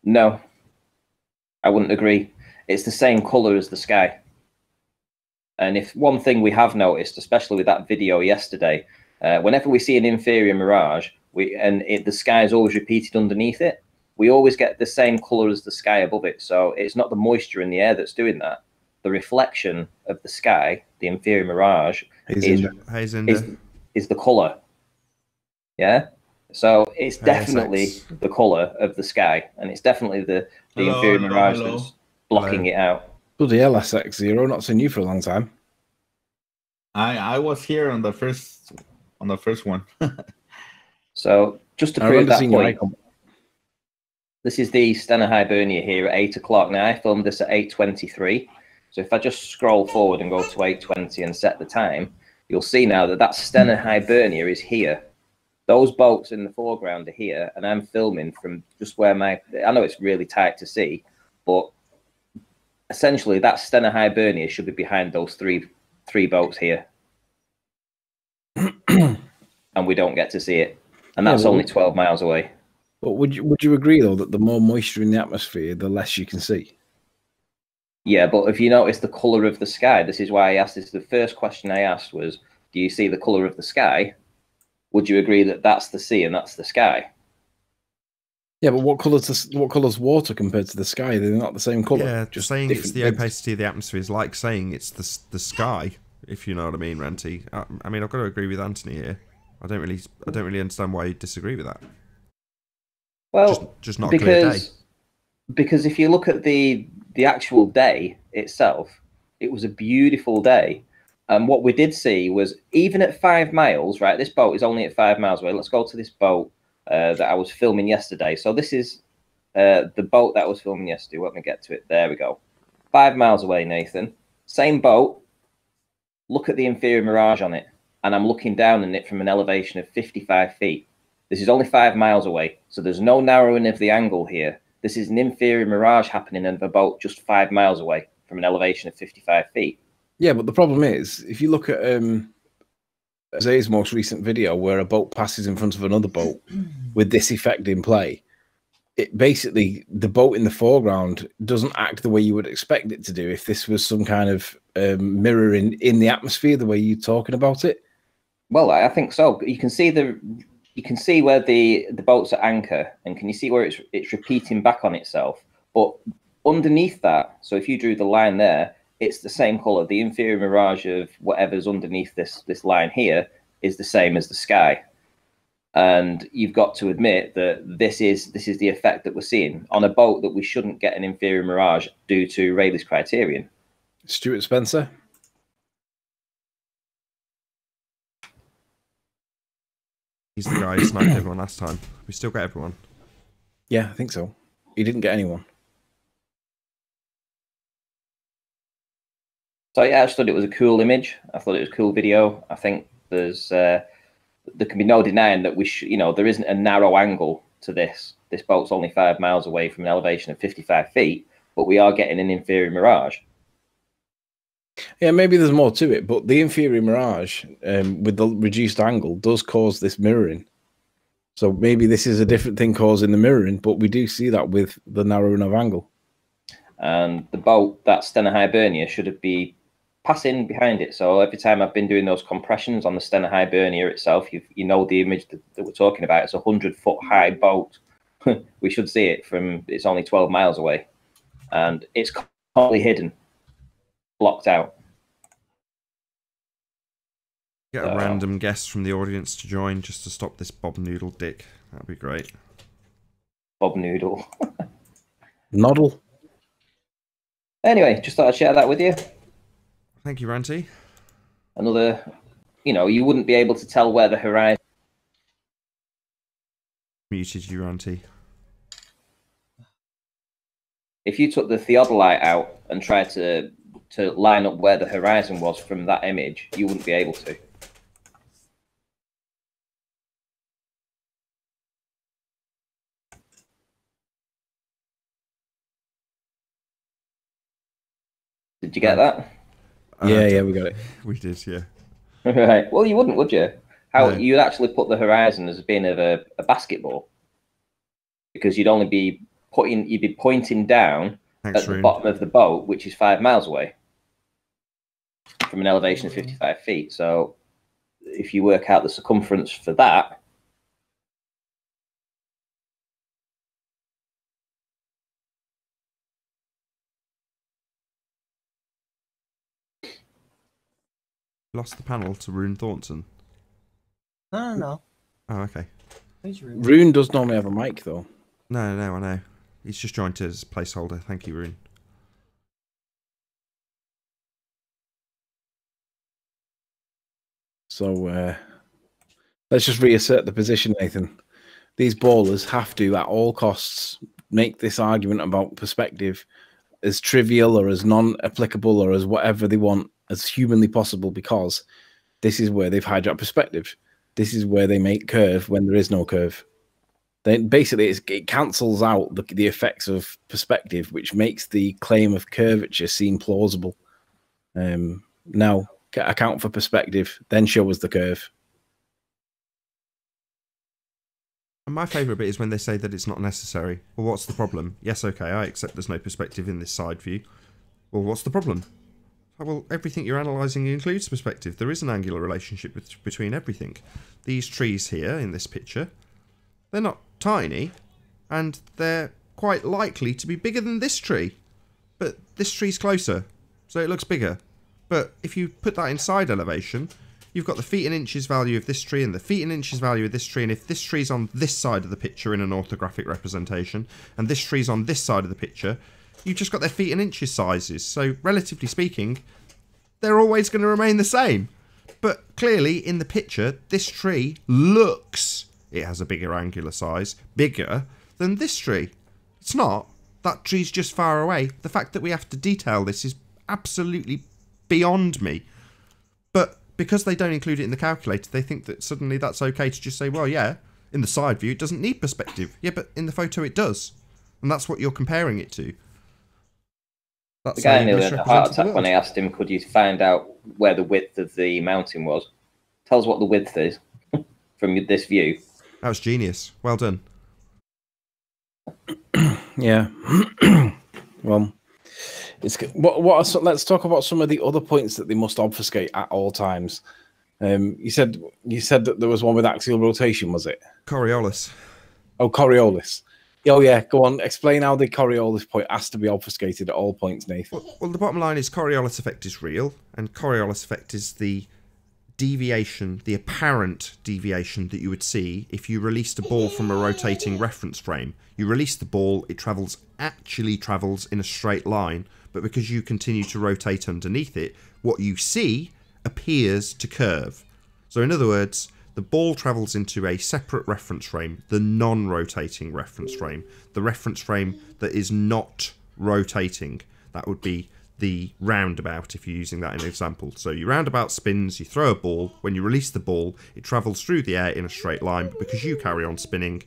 No. I wouldn't agree. It's the same color as the sky. And if one thing we have noticed, especially with that video yesterday, whenever we see an inferior mirage, the sky is always repeated underneath it, we always get the same color as the sky above it. So it's not the moisture in the air that's doing that. The reflection of the sky, the inferior mirage, is the color. Yeah. So it's definitely the color of the sky, and it's definitely the inferior mirage that's blocking it out. Bloody hell, SX0, not seen you for a long time. I was here on the first one. So just to prove that point, this is the Stena Hibernia here at 8 o'clock. Now I filmed this at 8:23. So if I just scroll forward and go to 8:20 and set the time, you'll see now that Stena Hibernia is here. Those boats in the foreground are here, and I'm filming from just where I know it's really tight to see, but essentially that Stena Hibernia should be behind those three boats here. And we don't get to see it. And that's only 12 miles away. But would you agree, though, that the more moisture in the atmosphere, the less you can see? Yeah, but if you notice the colour of the sky, this is why I asked this. The first question I asked was, do you see the colour of the sky? Would you agree that that's the sea and that's the sky? Yeah, but what colour's water compared to the sky? They're not the same colour. Yeah, just saying it's the opacity of the atmosphere is like saying it's the sky, if you know what I mean, Ranty. I mean, I've got to agree with Anthony here. I don't really understand why you disagree with that. Well, just not a clear day. Because if you look at the actual day itself, it was a beautiful day. And what we did see was, even at 5 miles, right? This boat is only at 5 miles away. Let's go to this boat that I was filming yesterday. So this is the boat that I was filming yesterday. Let me get to it. There we go. 5 miles away, Nathan. Same boat. Look at the inferior mirage on it. And I'm looking down on it from an elevation of 55 feet. This is only 5 miles away. So there's no narrowing of the angle here. This is an inferior mirage happening in a boat just 5 miles away from an elevation of 55 feet. Yeah, but the problem is, if you look at Zay's most recent video where a boat passes in front of another boat with this effect in play, it basically, the boat in the foreground doesn't act the way you would expect it to do if this was some kind of mirror in the atmosphere, the way you're talking about it. Well, I think so. You can see where the boat's at anchor, and can you see where it's repeating back on itself? But underneath that, so if you drew the line there, it's the same color. The inferior mirage of whatever's underneath this line here is the same as the sky. And you've got to admit that this is the effect that we're seeing on a boat that we shouldn't get an inferior mirage due to Rayleigh's criterion. Stuart Spencer. He's the guy who sniped everyone last time. We still get everyone. Yeah, I think so. He didn't get anyone. So yeah, I just thought it was a cool image. I thought it was a cool video. I think there can be no denying that there isn't a narrow angle to this. This boat's only 5 miles away from an elevation of 55 feet, but we are getting an inferior mirage. Yeah, maybe there's more to it, but the inferior mirage with the reduced angle does cause this mirroring. So maybe this is a different thing causing the mirroring, but we do see that with the narrowing of angle. And the boat, that Stena Hibernia, should be passing behind it. So every time I've been doing those compressions on the Stena Hibernia itself, you know the image that we're talking about. It's a 100-foot high boat. We should see it from, it's only 12 miles away. And it's completely hidden, blocked out. Get a random guest from the audience to join just to stop this Bob Noodle dick. That'd be great. Bob Noodle. Noddle. Anyway, just thought I'd share that with you. Thank you, Ranty. Another, you wouldn't be able to tell where the horizon. Muted you, Ranty. If you took the theodolite out and tried to line up where the horizon was from that image, you wouldn't be able to. Did you get that? Yeah, we got it. We did, yeah. Right. Well, you wouldn't, would you? You'd actually put the horizon as being of a basketball, because you'd be pointing down, Thanks, at the Rune. bottom of the boat, which is 5 miles away from an elevation of 55 feet. So if you work out the circumference for that, Lost the panel to Rune Thornton. No. Oh, okay. Who's Rune? Rune does normally have a mic, though. No, I know. He's just joined as placeholder. Thank you, Rune. So let's just reassert the position, Nathan. These ballers have to, at all costs, make this argument about perspective as trivial or as non-applicable or as whatever they want as humanly possible, because this is where they've hijacked perspective. This is where they make curve when there is no curve. Basically, it cancels out the effects of perspective, which makes the claim of curvature seem plausible. Now, account for perspective, then show us the curve. And my favourite bit is when they say that it's not necessary. Well, what's the problem? Yes, okay, I accept there's no perspective in this side view. Well, what's the problem? Well, everything you're analysing includes perspective. There is an angular relationship between everything. These trees here in this picture, they're not tiny, and they're quite likely to be bigger than this tree. But this tree's closer, so it looks bigger. But if you put that in side elevation, you've got the feet and inches value of this tree and the feet and inches value of this tree, and if this tree's on this side of the picture in an orthographic representation, and this tree's on this side of the picture, you've just got their feet and inches sizes. So, relatively speaking, they're always going to remain the same. But clearly, in the picture, this tree looks, it has a bigger angular size, bigger than this tree. It's not. That tree's just far away. The fact that we have to detail this is absolutely beyond me. But because they don't include it in the calculator, they think that suddenly that's okay to just say, well, yeah, in the side view, it doesn't need perspective. Yeah, but in the photo, it does. And that's what you're comparing it to. That's the guy nearly had a heart attack when I asked him, could you find out where the width of the mountain was? Tell us what the width is from this view. That was genius. Well done. Yeah. Well, let's talk about some of the other points that they must obfuscate at all times. You said that there was one with axial rotation, was it? Coriolis. Oh, Coriolis. Oh, yeah. Go on. Explain how the Coriolis point has to be obfuscated at all points, Nathan. Well, the bottom line is Coriolis effect is real, and Coriolis effect is the deviation, the apparent deviation that you would see if you released a ball from a rotating reference frame. You release the ball, it actually travels in a straight line, but because you continue to rotate underneath it, what you see appears to curve. So in other words, the ball travels into a separate reference frame, the non-rotating reference frame, the reference frame that is not rotating. That would be the roundabout, if you're using that in an example. So your roundabout spins, you throw a ball, when you release the ball, it travels through the air in a straight line, but because you carry on spinning,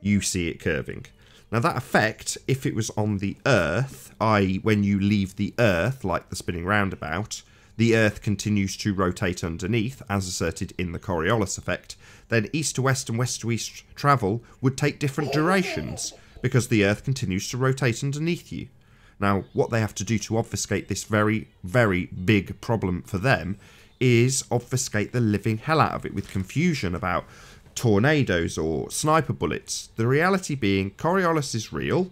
you see it curving. Now that effect, if it was on the Earth, i.e. when you leave the Earth, like the spinning roundabout, the Earth continues to rotate underneath, as asserted in the Coriolis effect, then east to west and west to east travel would take different durations, because the Earth continues to rotate underneath you. Now, what they have to do to obfuscate this very, very big problem for them is obfuscate the living hell out of it with confusion about tornadoes or sniper bullets. The reality being Coriolis is real,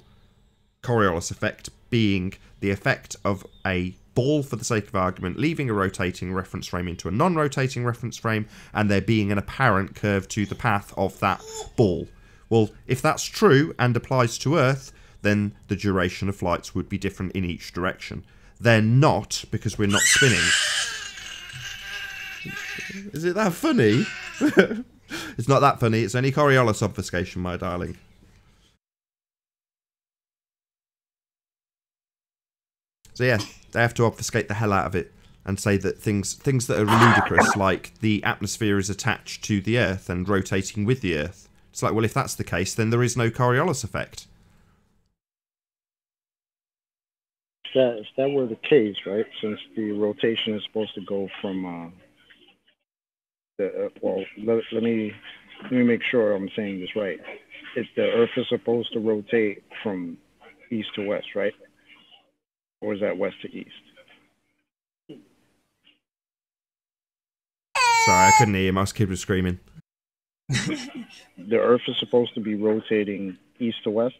Coriolis effect being the effect of a ball, for the sake of argument, leaving a rotating reference frame into a non-rotating reference frame, and there being an apparent curve to the path of that ball. Well, if that's true and applies to Earth, then the duration of flights would be different in each direction. They're not, because we're not spinning. Is it that funny? It's not that funny. It's only Coriolis obfuscation, my darling. So yeah, they have to obfuscate the hell out of it and say that things that are ludicrous, like the atmosphere is attached to the Earth and rotating with the Earth. It's like, well, if that's the case, then there is no Coriolis effect. If that were the case, right? Since the rotation is supposed to go from let me make sure I'm saying this right. If the Earth is supposed to rotate from east to west, right? Or is that west to east? Sorry, I couldn't hear you. My kid was screaming. The Earth is supposed to be rotating east to west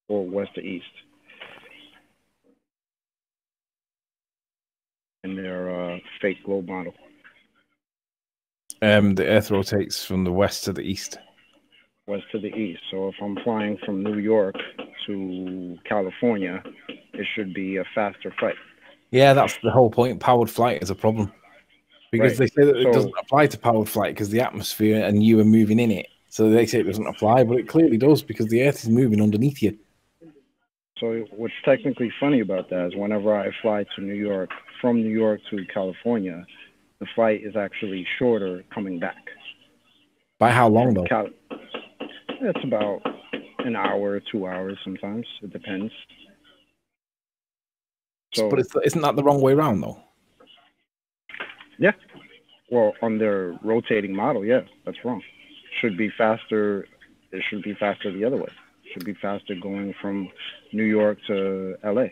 or west to east in their fake globe model. The Earth rotates from the west to the east. West to the east. So if I'm flying from New York to California, it should be a faster flight. Yeah, that's the whole point. Powered flight is a problem. Because Right. they say that it So- doesn't apply to powered flight because the atmosphere and you are moving in it. So they say it doesn't apply, but it clearly does because the Earth is moving underneath you. So what's technically funny about that is whenever I fly to New York, from New York to California, the flight is actually shorter coming back. By how long, though? It's about an hour, 2 hours sometimes. It depends. So, But isn't that the wrong way around, though? yeah. Well, on their rotating model, yeah, that's wrong. Should be faster. It should be faster the other way. Should be faster going from New York to LA.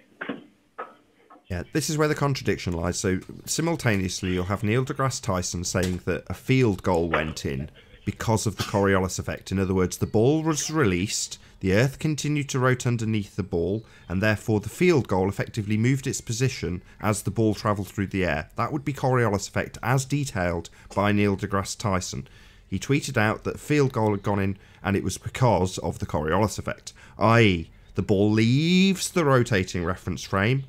Yeah, this is where the contradiction lies. So simultaneously, you'll have Neil deGrasse Tyson saying that a field goal went in because of the Coriolis effect. In other words, the ball was released, the Earth continued to rotate underneath the ball, and therefore the field goal effectively moved its position as the ball travelled through the air. That would be Coriolis effect, as detailed by Neil deGrasse Tyson. He tweeted out that field goal had gone in, and it was because of the Coriolis effect, i.e. the ball leaves the rotating reference frame,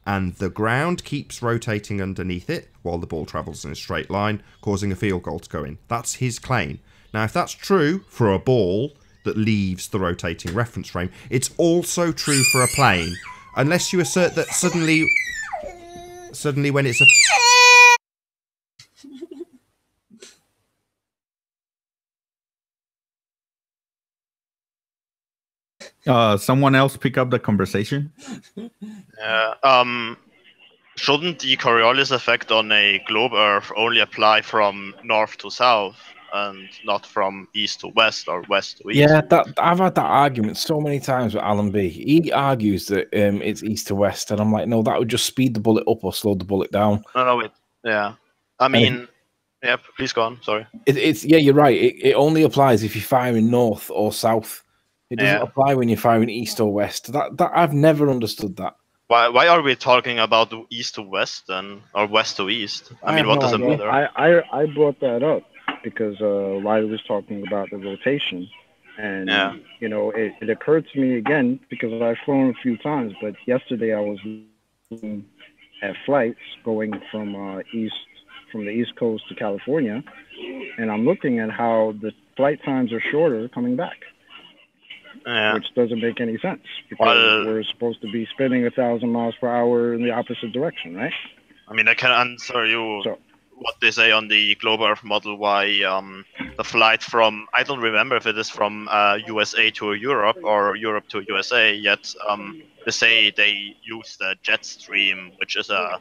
and the ground keeps rotating underneath it while the ball travels in a straight line, causing a field goal to go in. That's his claim. Now, if that's true for a ball that leaves the rotating reference frame, it's also true for a plane, unless you assert that suddenly when it's a... Someone else pick up the conversation? Shouldn't the Coriolis effect on a globe Earth only apply from north to south and not from east to west or west to east? Yeah, I've had that argument so many times with Alan B. He argues that it's east to west, and I'm like, no, that would just speed the bullet up or slow the bullet down. No, yeah. I mean, yeah, please go on, sorry. Yeah, you're right. It only applies if you're firing north or south. It doesn't apply when you're firing east or west. That I've never understood that. Why are we talking about east to west then, or west to east? I mean, what does it matter? I brought that up because Lite was talking about the rotation, and you know, it occurred to me again because I've flown a few times. But yesterday I was looking at flights going from the East Coast to California, and I'm looking at how the flight times are shorter coming back. Which doesn't make any sense because we're supposed to be spinning 1,000 miles per hour in the opposite direction, right? I mean, I can answer you what they say on the Globe Earth model, why the flight from, I don't remember if it is from USA to Europe or Europe to USA, yet they say they use the jet stream, which is a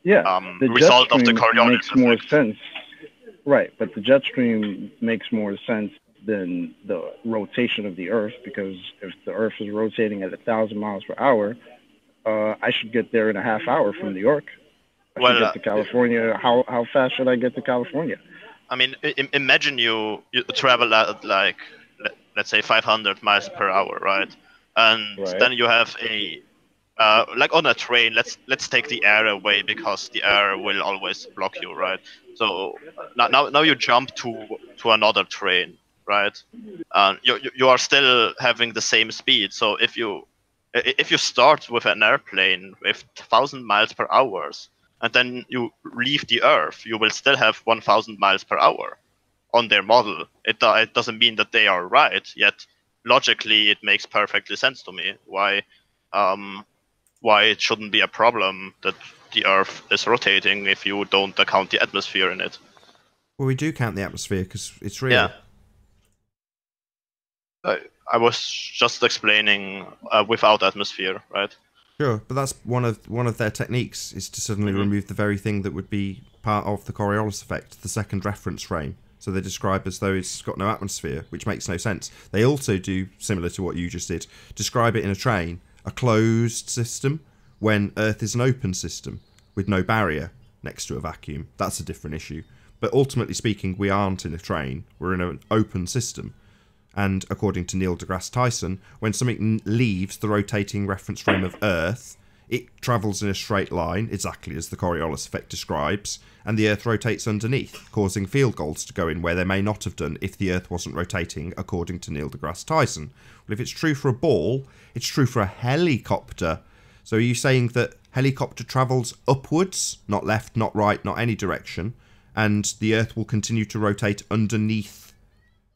the result jet of the stream Coriolis makes more sense. Right, but the jet stream makes more sense than the rotation of the Earth, because if the Earth is rotating at 1,000 miles per hour, I should get there in a half hour from New York. I should get to California. How fast should I get to California? I mean, imagine you travel at like, let's say 500 miles per hour, right? And then you have a like on a train. Let's take the air away because the air will always block you, right? So now you jump to another train, right? You are still having the same speed. So if you start with an airplane with 1,000 miles per hour and then you leave the Earth, you will still have 1,000 miles per hour on their model. It doesn't mean that they are right, yet logically it makes perfectly sense to me why it shouldn't be a problem that the Earth is rotating if you don't account the atmosphere in it. Well, we do count the atmosphere because it's real. Yeah. I was just explaining without atmosphere, right? Sure, but that's one of their techniques, is to suddenly remove the very thing that would be part of the Coriolis effect, the second reference frame. So they describe as though it's got no atmosphere, which makes no sense. They also do, similar to what you just did, describe it in a train a closed system when Earth is an open system with no barrier next to a vacuum. That's a different issue. But ultimately speaking, we aren't in a train. We're in an open system. And according to Neil deGrasse Tyson, when something leaves the rotating reference frame of Earth, it travels in a straight line, exactly as the Coriolis effect describes, and the Earth rotates underneath, causing field goals to go in where they may not have done if the Earth wasn't rotating, according to Neil deGrasse Tyson. Well, if it's true for a ball, it's true for a helicopter. So are you saying that helicopter travels upwards, not left, not right, not any direction, and the Earth will continue to rotate underneath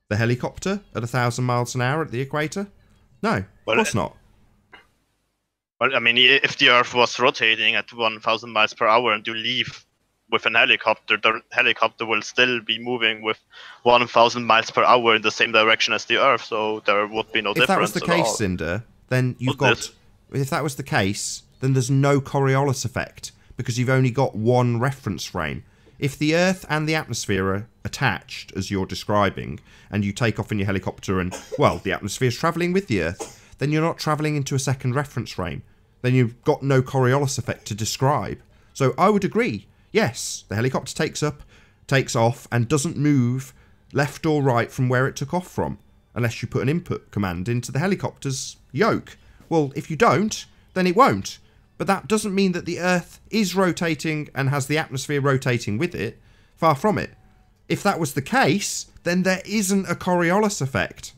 the helicopter at 1,000 miles an hour at the equator? No, of course not. Well, I mean, if the Earth was rotating at 1,000 miles per hour and you leave with an helicopter, the helicopter will still be moving with 1,000 miles per hour in the same direction as the Earth, so there would be no difference. If that was the case, Cinder, then you've got... If that was the case, then there's no Coriolis effect, because you've only got one reference frame. If the Earth and the atmosphere are attached, as you're describing, and you take off in your helicopter and, well, the atmosphere is travelling with the Earth, then you're not travelling into a second reference frame. Then you've got no Coriolis effect to describe. So I would agree, yes, the helicopter takes off, and doesn't move left or right from where it took off from, unless you put an input command into the helicopter's yoke. Well, if you don't, then it won't. But that doesn't mean that the Earth is rotating and has the atmosphere rotating with it. Far from it. If that was the case, then there isn't a Coriolis effect.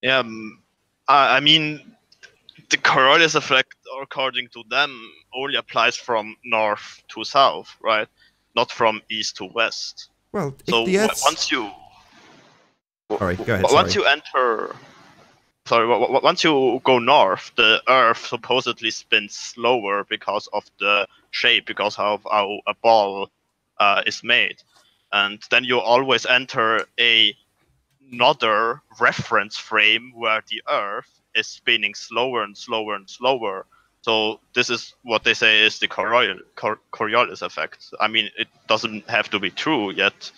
Yeah, I mean, the Coriolis effect, according to them, only applies from north to south, right? Not from east to west. Well, if so the Earth's... once you... Sorry, go ahead, once you enter... Sorry, once you go north, the Earth supposedly spins slower because of the shape, because of how a ball is made. And then you always enter another reference frame where the Earth is spinning slower and slower and slower. So this is what they say is the Coriolis effect. I mean, it doesn't have to be true yet.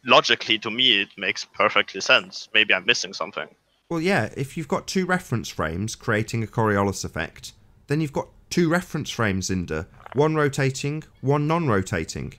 Logically, to me, it makes perfectly sense. Maybe I'm missing something. Well, yeah, if you've got two reference frames creating a Coriolis effect, then you've got two reference frames, Inder. One rotating, one non-rotating.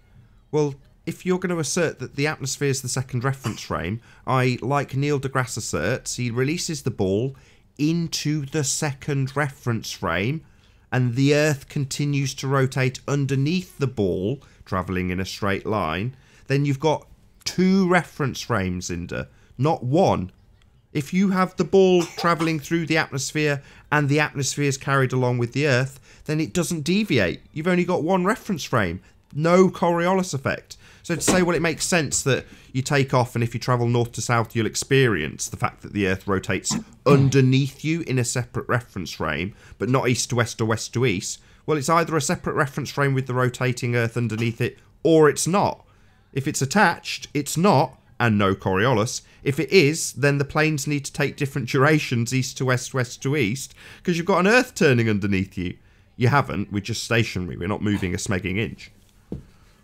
Well, if you're going to assert that the atmosphere is the second reference frame, like Neil deGrasse asserts, he releases the ball into the second reference frame, and the Earth continues to rotate underneath the ball, travelling in a straight line, then you've got two reference frames, Inder, not one. If you have the ball travelling through the atmosphere and the atmosphere is carried along with the Earth, then it doesn't deviate. You've only got one reference frame. No Coriolis effect. So to say, well, it makes sense that you take off and if you travel north to south, you'll experience the fact that the Earth rotates underneath you in a separate reference frame, but not east to west or west to east. Well, it's either a separate reference frame with the rotating Earth underneath it, or it's not. If it's attached, it's not, and no Coriolis. If it is, then the planes need to take different durations east to west, west to east, because you've got an Earth turning underneath you. You haven't, we're just stationary, we're not moving a smegging inch.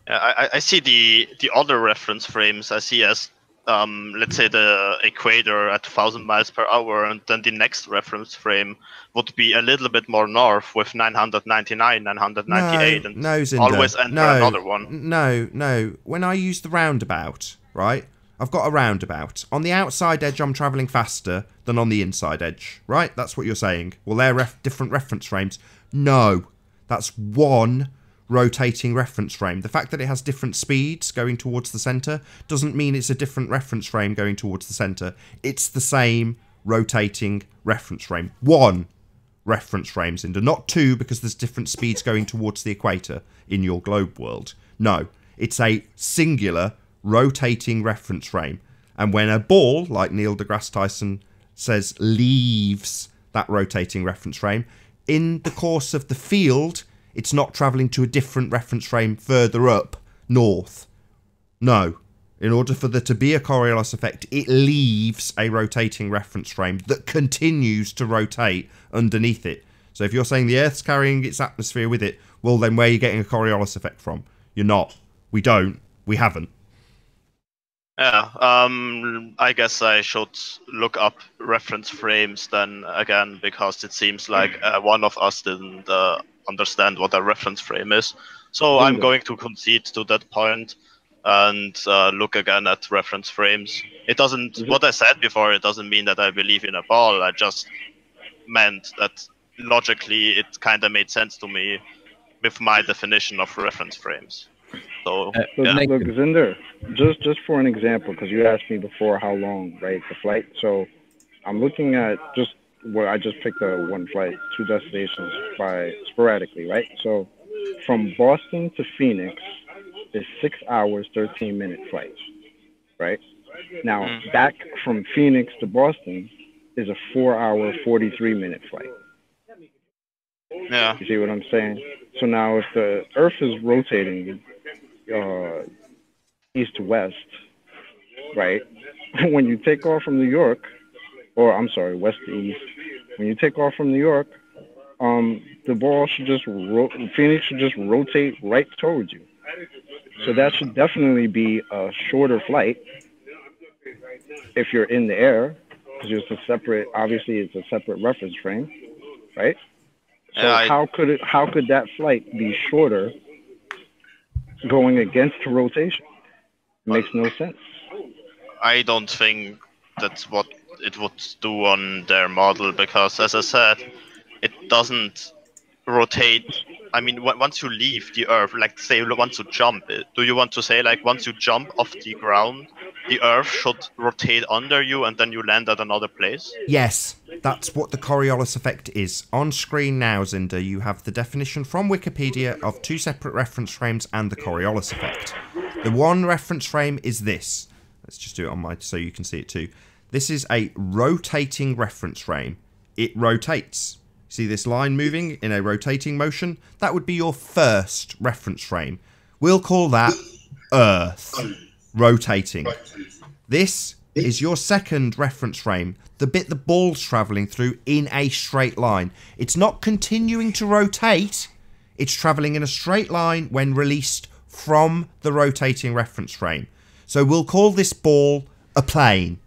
I see the other reference frames I see as, let's say, the equator at 1,000 miles per hour, and then the next reference frame would be a little bit more north with 999, 998, and always enter another one. No. When I use the roundabout, right? I've got a roundabout. On the outside edge, I'm travelling faster than on the inside edge, right? That's what you're saying. Well, they're different reference frames. No, that's one rotating reference frame. The fact that it has different speeds going towards the centre doesn't mean it's a different reference frame going towards the centre. It's the same rotating reference frame. One reference frame, Cinder, not two, because there's different speeds going towards the equator in your globe world. No, it's a singular rotating reference frame. And when a ball, like Neil deGrasse Tyson says, leaves that rotating reference frame, in the course of the field, it's not travelling to a different reference frame further up north. No. In order for there to be a Coriolis effect, it leaves a rotating reference frame that continues to rotate underneath it. So if you're saying the Earth's carrying its atmosphere with it, well, then where are you getting a Coriolis effect from? You're not. We don't. We haven't. Yeah, I guess I should look up reference frames then again, because it seems like one of us didn't understand what a reference frame is. So I'm going to concede to that point and look again at reference frames. It doesn't, what I said before, it doesn't mean that I believe in a ball. I just meant that logically it kind of made sense to me with my definition of reference frames. So, Look, yeah. look, Zinder, just for an example, because you asked me before how long, right, the flight. So I'm looking at just where I just picked a one flight, 2 destinations by sporadically, right? So from Boston to Phoenix is 6 hours, 13-minute flight, right? Now back from Phoenix to Boston is a 4-hour, 43-minute flight. Yeah. You see what I'm saying? So now if the Earth is rotating east to west, right? When you take off from New York, or I'm sorry, west to east, when you take off from New York, the ball should just Phoenix should just rotate right towards you. So that should definitely be a shorter flight if you're in the air, because it's a separate. Obviously, it's a separate reference frame, right? So how could that flight be shorter going against the rotation? It makes no sense. I don't think that's what it would do on their model, because, as I said, it doesn't rotate. I mean, once you leave the Earth, like say once you jump, do you want to say like once you jump off the ground, the Earth should rotate under you and then you land at another place? Yes, that's what the Coriolis effect is. On screen now, Zinder, you have the definition from Wikipedia of 2 separate reference frames and the Coriolis effect. The one reference frame is this. Let's just do it on my so you can see it too. This is a rotating reference frame. It rotates. See this line moving in a rotating motion? That would be your first reference frame. We'll call that Earth. Rotating. This is your second reference frame, the bit the ball's travelling through in a straight line. It's not continuing to rotate, it's travelling in a straight line when released from the rotating reference frame. So we'll call this ball a plane.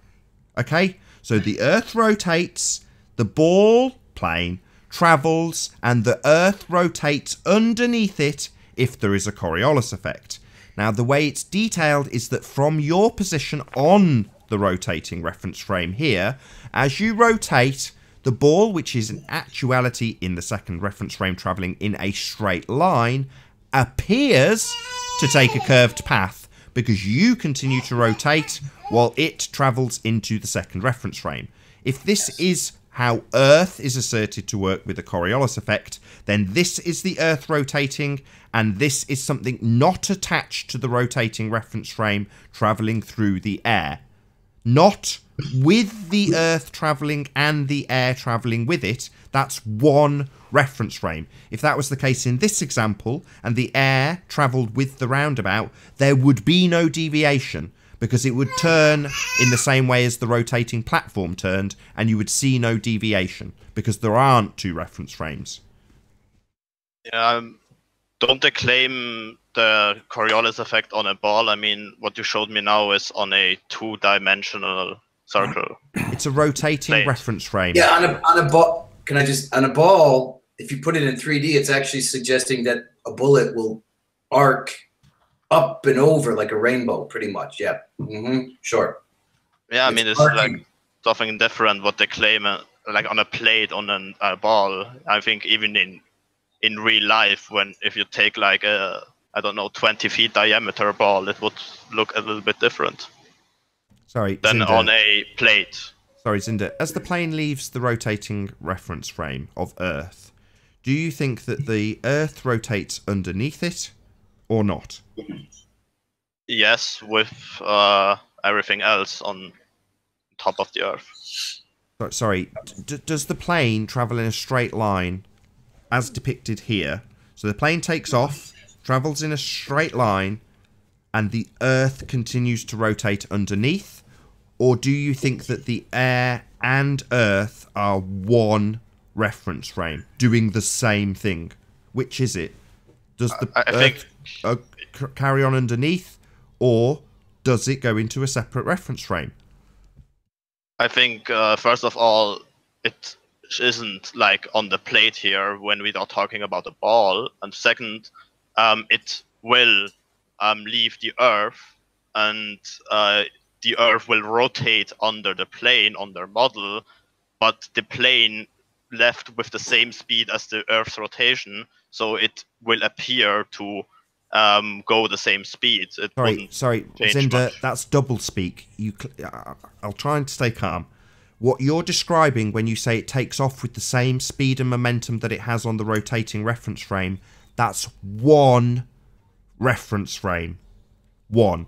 Okay? So the Earth rotates, the ball, plane, travels, and the Earth rotates underneath it if there is a Coriolis effect. Now, the way it's detailed is that from your position on the rotating reference frame here, as you rotate, the ball, which is in actuality in the second reference frame travelling in a straight line, appears to take a curved path because you continue to rotate while it travels into the second reference frame. If this is how Earth is asserted to work with the Coriolis effect, then this is the Earth rotating, and this is something not attached to the rotating reference frame travelling through the air. Not with the Earth travelling and the air travelling with it. That's one reference frame. If that was the case in this example, and the air travelled with the roundabout, there would be no deviation, because it would turn in the same way as the rotating platform turned, and you would see no deviation, because there aren't 2 reference frames. Yeah, don't they claim the Coriolis effect on a ball? I mean, what you showed me now is on a 2-dimensional circle. It's a rotating reference frame. Yeah, on a ball. Can I just on a ball? If you put it in 3D, it's actually suggesting that a bullet will arc up and over like a rainbow, pretty much. Yeah. Sure. Yeah, I mean, it's like something different what they claim, like on a plate, on a ball. I think even in real life, if you take like a, I don't know, 20 feet diameter ball, it would look a little bit different. Sorry, than Zinder. On a plate. Sorry, Zinder. As the plane leaves the rotating reference frame of Earth, do you think that the Earth rotates underneath it or not? Yes, with everything else on top of the Earth. Sorry, does the plane travel in a straight line as depicted here? So the plane takes off, travels in a straight line, and the Earth continues to rotate underneath? Or do you think that the air and Earth are one reference frame, doing the same thing? Which is it? Does the Earth carry on underneath, or does it go into a separate reference frame? I think first of all, it isn't like on the plate here when we are talking about the ball, and second, it will leave the Earth, and the Earth will rotate under the plane on their model, but the plane left with the same speed as the Earth's rotation, so it will appear to go the same speed. Sorry, Zinder, that's double speak. I'll try and stay calm. What you're describing when you say it takes off with the same speed and momentum that it has on the rotating reference frame, that's one reference frame. One.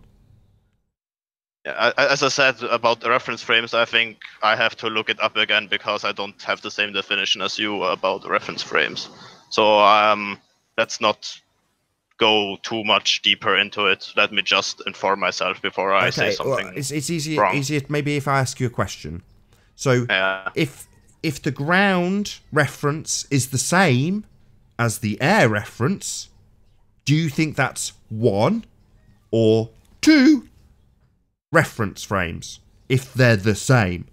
Yeah, as I said about the reference frames, I think I have to look it up again because I don't have the same definition as you about the reference frames. So let's not go too much deeper into it. Let me just inform myself before I say something. Well, it's easier maybe if I ask you a question. So if the ground reference is the same as the air reference, do you think that's one or two reference frames if they're the same?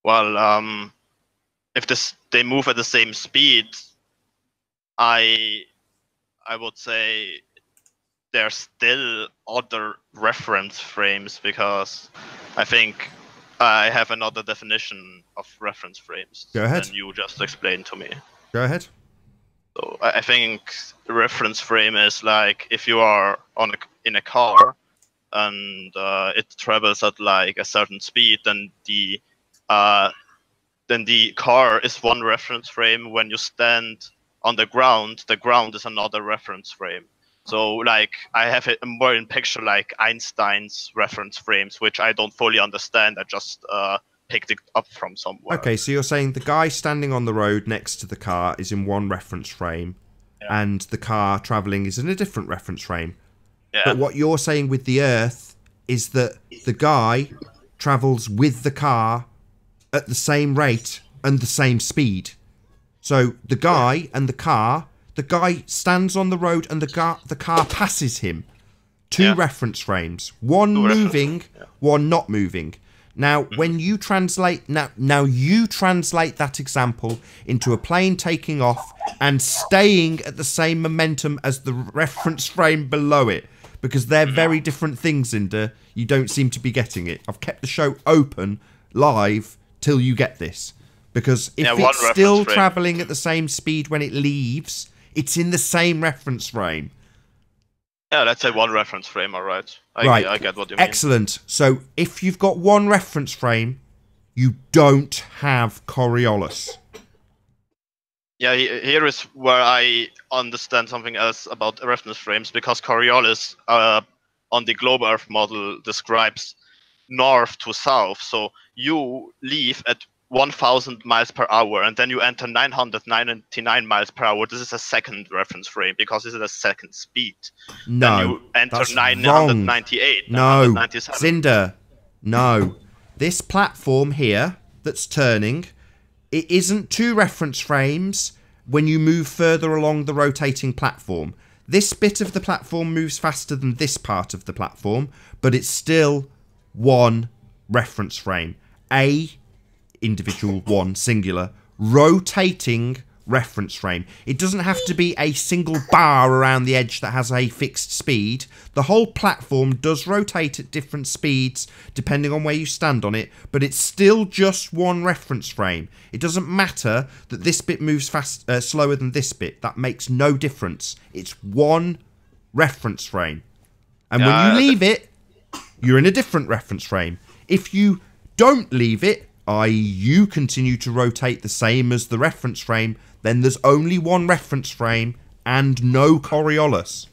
Well, if they move at the same speed, I would say there's still other reference frames, because I think I have another definition of reference frames than you just explained to me. Go ahead. So I think the reference frame is like if you are in a car and it travels at like a certain speed, then the car is one reference frame. When you stand on the ground is another reference frame. So like I have it more in picture like Einstein's reference frames, which I don't fully understand. I just picked it up from somewhere. Okay, so you're saying the guy standing on the road next to the car is in one reference frame, and the car traveling is in a different reference frame. Yeah. But what you're saying with the Earth is that the guy travels with the car at the same rate and the same speed. So the guy and the guy stands on the road and the car passes him. Two reference frames. One moving, one not moving. Now, when you translate now you translate that example into a plane taking off and staying at the same momentum as the reference frame below it, because they're very different things, Zinder. You don't seem to be getting it. I've kept the show open live till you get this, because if it's still traveling at the same speed when it leaves, it's in the same reference frame. Yeah, let's say one reference frame, all right. I get what you mean. Excellent. So if you've got one reference frame, you don't have Coriolis. Yeah, here is where I understand something else about reference frames, because Coriolis on the globe Earth model describes north to south. So you leave at 1,000 miles per hour, and then you enter 999 miles per hour. This is a second reference frame because this is a second speed. No, then you enter that's 998, wrong. 997. Zinder, no. This platform here that's turning, it isn't two reference frames when you move further along the rotating platform. This bit of the platform moves faster than this part of the platform, but it's still one reference frame. A individual, one singular rotating reference frame. It doesn't have to be a single bar around the edge that has a fixed speed. The whole platform does rotate at different speeds depending on where you stand on it, but it's still just one reference frame. It doesn't matter that this bit moves slower than this bit. That makes no difference. It's one reference frame, and when you leave it, you're in a different reference frame. If you don't leave it, i.e. you continue to rotate the same as the reference frame, then there's only one reference frame and no Coriolis.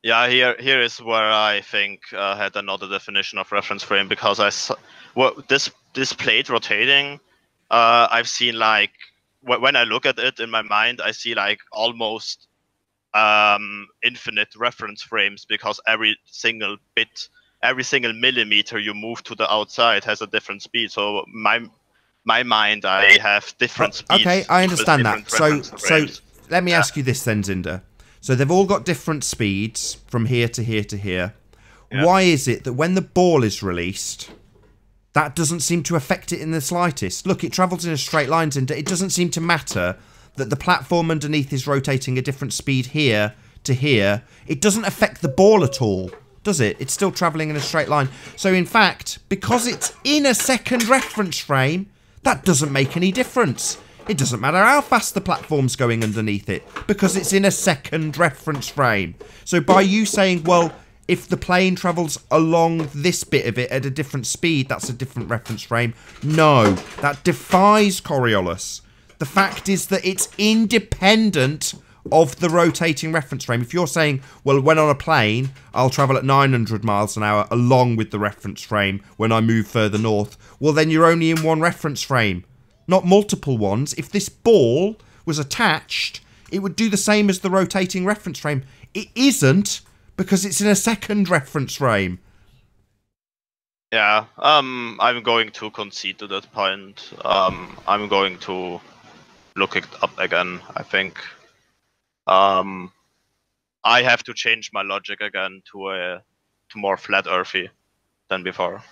Yeah, here is where I think I had another definition of reference frame, because this plate rotating, I've seen like when I look at it in my mind, I see like almost infinite reference frames, because every single millimeter you move to the outside has a different speed. So my mind, I have different speeds. Okay, I understand that. So let me ask you this then, Zinder. So they've all got different speeds from here to here to here. why is it that when the ball is released, that doesn't seem to affect it in the slightest? Look, it travels in a straight line, and it doesn't seem to matter that the platform underneath is rotating a different speed here to here. It doesn't affect the ball at all, does it? It's still travelling in a straight line. So in fact, because it's in a second reference frame, that doesn't make any difference. It doesn't matter how fast the platform's going underneath it, because it's in a second reference frame. So by you saying, well, if the plane travels along this bit of it at a different speed, that's a different reference frame. No, that defies Coriolis. The fact is that it's independent of the rotating reference frame. If you're saying, well, when on a plane, I'll travel at 900 miles an hour along with the reference frame when I move further north, well, then you're only in one reference frame, not multiple ones. If this ball was attached, it would do the same as the rotating reference frame. It isn't, because it's in a second reference frame. Yeah, I'm going to concede to that point. I'm going to look it up again, I think. I have to change my logic again to more flat earthy than before.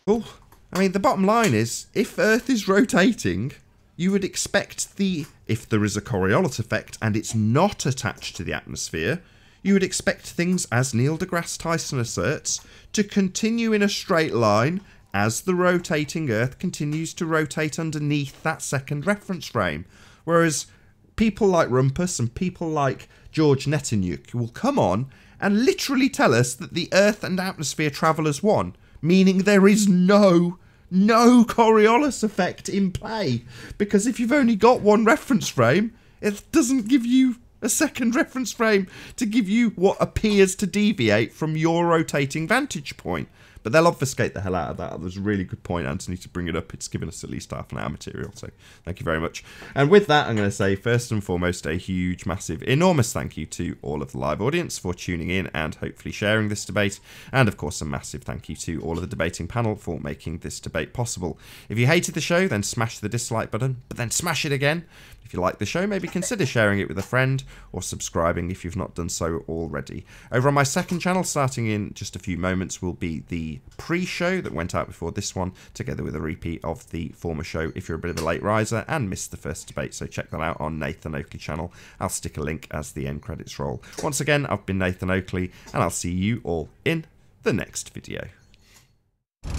Well, I mean, the bottom line is, if Earth is rotating, you would expect if there is a Coriolis effect and it's not attached to the atmosphere, you would expect things, as Neil deGrasse Tyson asserts, to continue in a straight line as the rotating Earth continues to rotate underneath that second reference frame. Whereas people like Rumpus and people like George Netanyahu will come on and literally tell us that the Earth and atmosphere travel as one, meaning there is no Coriolis effect in play. Because if you've only got one reference frame, it doesn't give you a second reference frame to give you what appears to deviate from your rotating vantage point. But they'll obfuscate the hell out of that. That was a really good point, Anthony, to bring it up. It's given us at least half an hour material, so thank you very much. And with that, I'm going to say, first and foremost, a huge, massive, enormous thank you to all of the live audience for tuning in and hopefully sharing this debate. And, of course, a massive thank you to all of the debating panel for making this debate possible. If you hated the show, then smash the dislike button, but then smash it again. If you like the show, maybe consider sharing it with a friend or subscribing if you've not done so already. Over on my second channel, starting in just a few moments, will be the pre-show that went out before this one, together with a repeat of the former show if you're a bit of a late riser and missed the first debate, so check that out on Nathan Oakley channel. I'll stick a link as the end credits roll. Once again, I've been Nathan Oakley, and I'll see you all in the next video.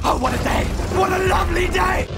Oh, what a day! What a lovely day!